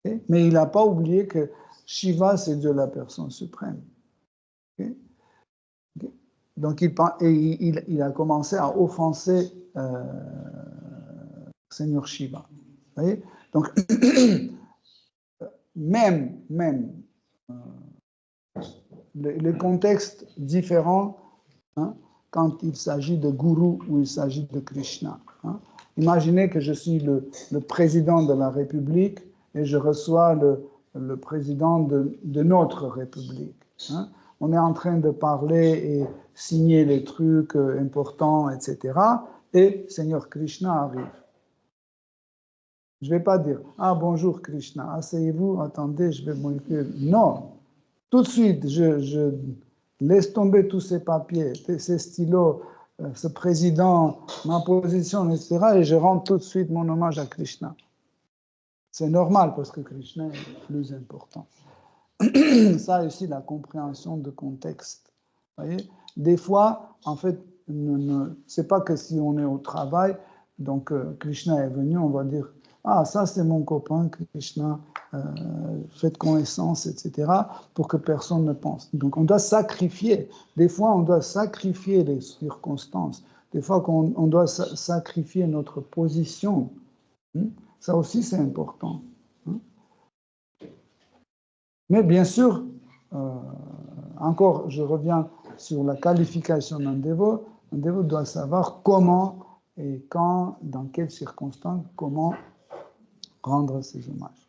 Okay? Mais il n'a pas oublié que Shiva, c'est Dieu la personne suprême. Okay? Okay? Donc il a commencé à offenser Seigneur Shiva. Vous voyez? Donc, même les contextes différents, hein, quand il s'agit de Guru ou il s'agit de Krishna. Hein. Imaginez que je suis le président de la République et je reçois le président de notre République. Hein. On est en train de parler et signer les trucs importants, etc. Et Seigneur Krishna arrive. Je ne vais pas dire « Ah, bonjour Krishna, asseyez-vous, attendez, je vais m'occuper. » Non, tout de suite, je laisse tomber tous ces papiers, ces stylos, ce président, ma position, etc. et je rends tout de suite mon hommage à Krishna. C'est normal parce que Krishna est plus important. Ça aussi, la compréhension de contexte. Vous voyez? Des fois, en fait, c'est pas que si on est au travail, donc Krishna est venu, on va dire ah, ça c'est mon copain, Krishna, faites connaissance, etc., pour que personne ne pense. Donc on doit sacrifier. Des fois, on doit sacrifier les circonstances. Des fois, on doit sacrifier notre position. Ça aussi, c'est important. Mais bien sûr, encore, je reviens sur la qualification d'un dévot. Un dévot doit savoir comment et quand, dans quelles circonstances, comment rendre ses hommages.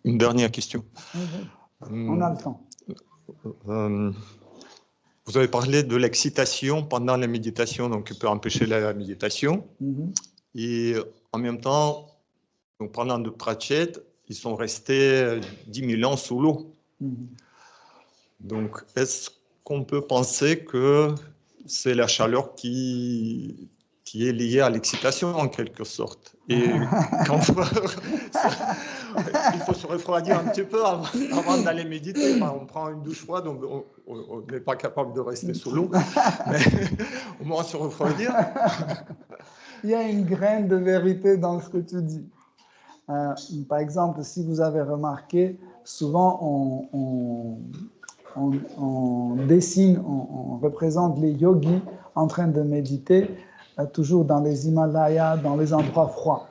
Une dernière question. On a le temps. Vous avez parlé de l'excitation pendant la méditation, donc qui peut empêcher la méditation. Et en même temps, donc parlant de Pratchett, ils sont restés 10 000 ans sous l'eau. Donc, est-ce qu'on peut penser que c'est la chaleur qui est liée à l'excitation en quelque sorte? Et quand il faut se refroidir un petit peu avant d'aller méditer. Enfin, on prend une douche froide, donc on n'est pas capable de rester sous l'eau, mais au moins se refroidir. Il y a une graine de vérité dans ce que tu dis. Par exemple, si vous avez remarqué, souvent on dessine, on représente les yogis en train de méditer, toujours dans les Himalayas, dans les endroits froids.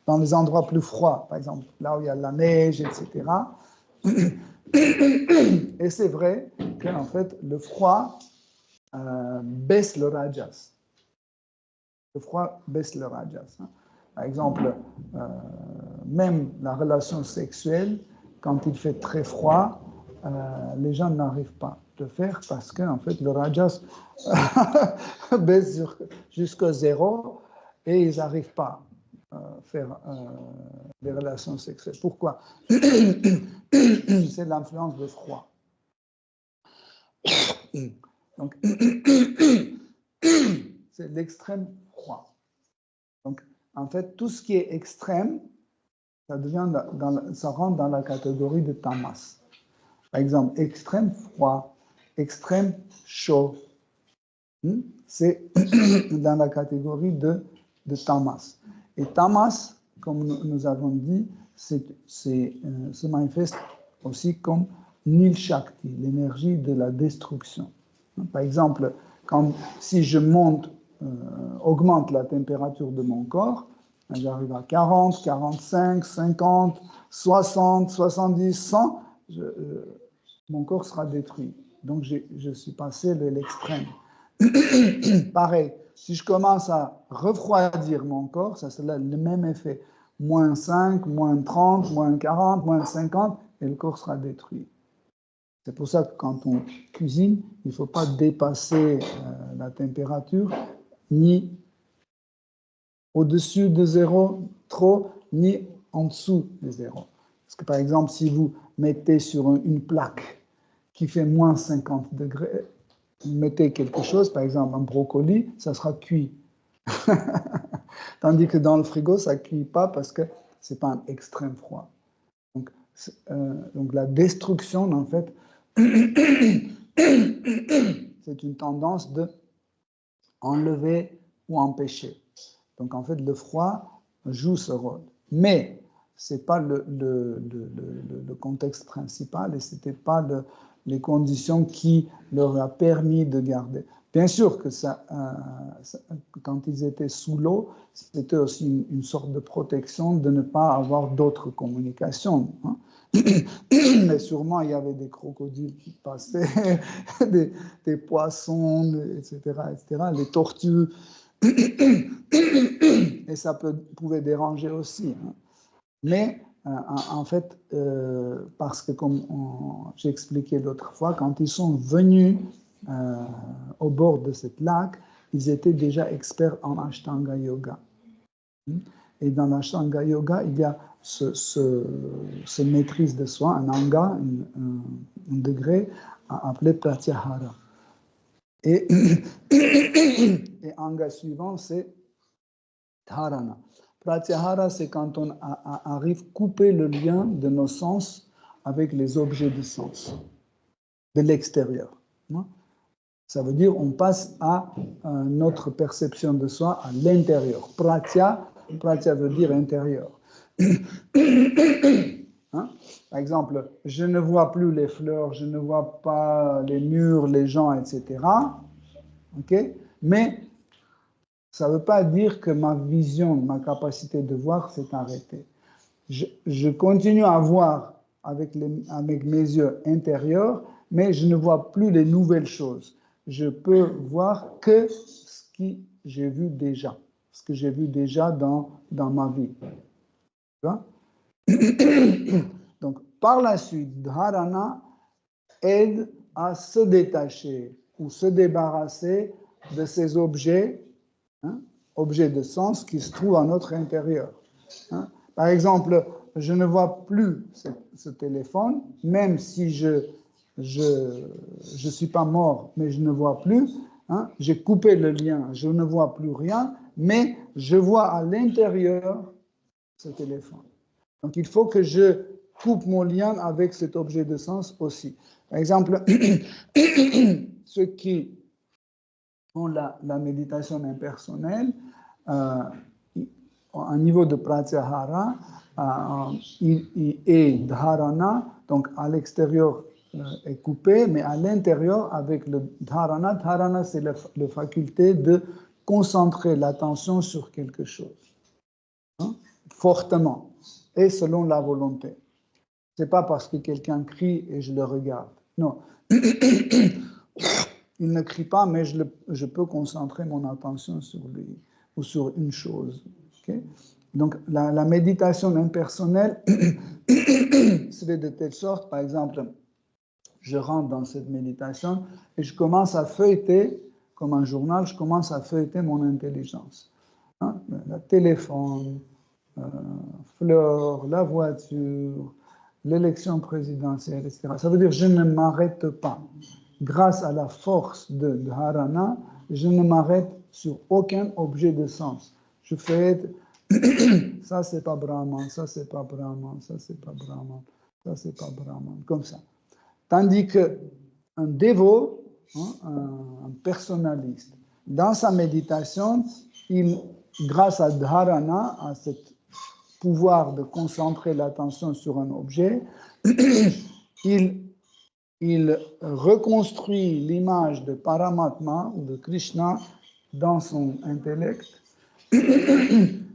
Dans les endroits plus froids, par exemple, là où il y a la neige, etc. Et c'est vrai qu'en fait, le froid baisse le rajas. Le froid baisse le rajas. Par exemple, même la relation sexuelle, quand il fait très froid, les gens n'arrivent pas à le faire parce que en fait, le rajas baisse jusqu'à 0 et ils n'arrivent pas à faire des relations sexuelles. Pourquoi? C'est l'influence du froid. Donc, c'est l'extrême froid. Donc, en fait, tout ce qui est extrême, ça rentre dans la catégorie de tamas. Par exemple, extrême froid, extrême chaud, c'est dans la catégorie de tamas. Et tamas, comme nous avons dit, se manifeste aussi comme Nil Shakti, l'énergie de la destruction. Par exemple, si je augmente la température de mon corps, j'arrive à 40, 45, 50, 60, 70, 100, mon corps sera détruit. Donc, je suis passé de l'extrême. Pareil, si je commence à refroidir mon corps, ça c'est le même effet. Moins 5, moins 30, moins 40, moins 50, et le corps sera détruit. C'est pour ça que quand on cuisine, il ne faut pas dépasser la température, ni au-dessus de 0 trop, ni en dessous de 0. Parce que par exemple, si vous mettez sur une plaque qui fait moins 50 degrés, vous mettez quelque chose, par exemple un brocoli, ça sera cuit. Tandis que dans le frigo, ça ne cuit pas parce que ce n'est pas un extrême froid. Donc la destruction, en fait, c'est une tendance de enlever ou empêcher. Donc en fait, le froid joue ce rôle. Mais ce n'est pas le contexte principal et ce n'était pas les conditions qui leur a permis de garder. Bien sûr que quand ils étaient sous l'eau, c'était aussi une sorte de protection de ne pas avoir d'autres communications. Mais sûrement, il y avait des crocodiles qui passaient, des poissons, etc., les tortues. Et ça pouvait déranger aussi. Mais en fait, parce que comme j'ai expliqué l'autre fois, quand ils sont venus au bord de cette lac, ils étaient déjà experts en Ashtanga Yoga. Et dans l'Ashtanga Yoga, il y a ce maîtrise de soi, un anga, un degré appelé Pratyahara. Et anga suivant, c'est Dharana. Pratyahara, c'est quand on arrive à couper le lien de nos sens avec les objets du sens, de l'extérieur. Ça veut dire on passe à notre perception de soi à l'intérieur. Pratya veut dire intérieur. Hein? Par exemple, je ne vois plus les fleurs, je ne vois pas les murs, les gens, etc. Okay? Mais ça ne veut pas dire que ma vision, ma capacité de voir s'est arrêtée. Je continue à voir avec mes yeux intérieurs, mais je ne vois plus les nouvelles choses. Je peux voir que ce que j'ai vu déjà, dans ma vie. Tu vois? Donc, par la suite, dharana aide à se détacher ou se débarrasser de ces objets, objets de sens qui se trouvent à notre intérieur. Hein? Par exemple, je ne vois plus ce téléphone, même si je suis pas mort, mais je ne vois plus. Hein? J'ai coupé le lien, je ne vois plus rien, mais je vois à l'intérieur ce téléphone. Donc, il faut que je coupe mon lien avec cet objet de sens aussi. Par exemple, ceux qui ont la méditation impersonnelle, au niveau de pratyahara, et dharana, donc à l'extérieur est coupé, mais à l'intérieur, avec le dharana, c'est la faculté de concentrer l'attention sur quelque chose, hein, fortement, et selon la volonté. Ce n'est pas parce que quelqu'un crie et je le regarde. Non. Il ne crie pas, mais je peux concentrer mon attention sur lui ou sur une chose. Okay? Donc, la méditation impersonnelle serait de telle sorte, par exemple, je rentre dans cette méditation et je commence à feuilleter, comme un journal, je commence à feuilleter mon intelligence. Hein? Le téléphone, fleurs, la voiture, l'élection présidentielle, etc. Ça veut dire que je ne m'arrête pas. Grâce à la force de dharana, je ne m'arrête sur aucun objet de sens. Je fais ça c'est pas Brahman, ça c'est pas Brahman, ça c'est pas Brahman, ça c'est pas Brahman, comme ça. Tandis que un dévot, un personnaliste, dans sa méditation, grâce à dharana, à ce pouvoir de concentrer l'attention sur un objet, il reconstruit l'image de Paramatma ou de Krishna dans son intellect.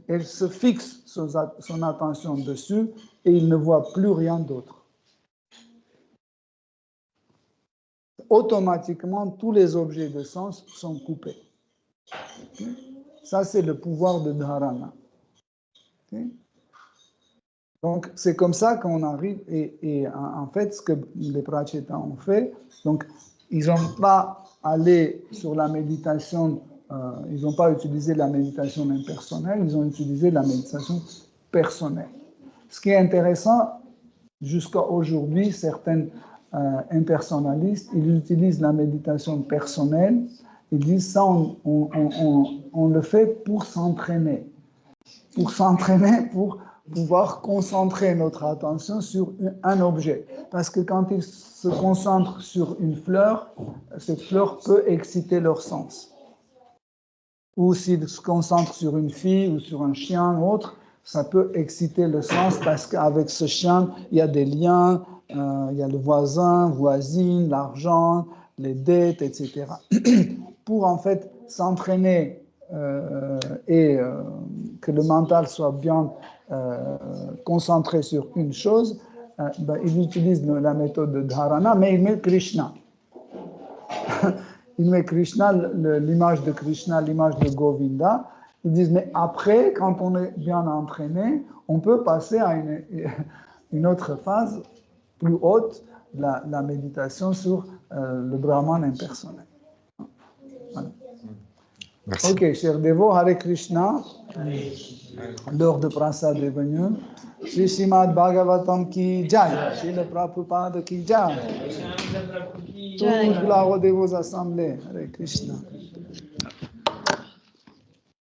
Elle se fixe son attention dessus et il ne voit plus rien d'autre. Automatiquement, tous les objets de sens sont coupés. Ça, c'est le pouvoir de dharana. Donc, c'est comme ça qu'on arrive, et en fait, ce que les prachetas ont fait, donc, ils n'ont pas allé sur la méditation, ils n'ont pas utilisé la méditation impersonnelle, ils ont utilisé la méditation personnelle. Ce qui est intéressant, jusqu'à aujourd'hui, certains impersonnalistes, ils utilisent la méditation personnelle, ils disent ça, on le fait pour s'entraîner, pour pouvoir concentrer notre attention sur un objet. Parce que quand ils se concentrent sur une fleur, cette fleur peut exciter leur sens. Ou s'ils se concentrent sur une fille ou sur un chien ou autre, ça peut exciter le sens parce qu'avec ce chien, il y a des liens, il y a le voisin, voisine, l'argent, les dettes, etc. Pour en fait s'entraîner et que le mental soit bien concentré sur une chose, il utilise la méthode de dharana, mais il met Krishna. Il met Krishna, l'image de Krishna, l'image de Govinda. Ils disent, mais après, quand on est bien entraîné, on peut passer à une autre phase plus haute, la méditation sur le Brahman impersonnel. Voilà. Merci. Ok, chers dévots, Hare Krishna, l'heure de prasad est venue. Shri Srimad Bhagavatam ki jai, Shri Prabhupada ki jai, tous gloires aux dévots assemblés, Hare Krishna.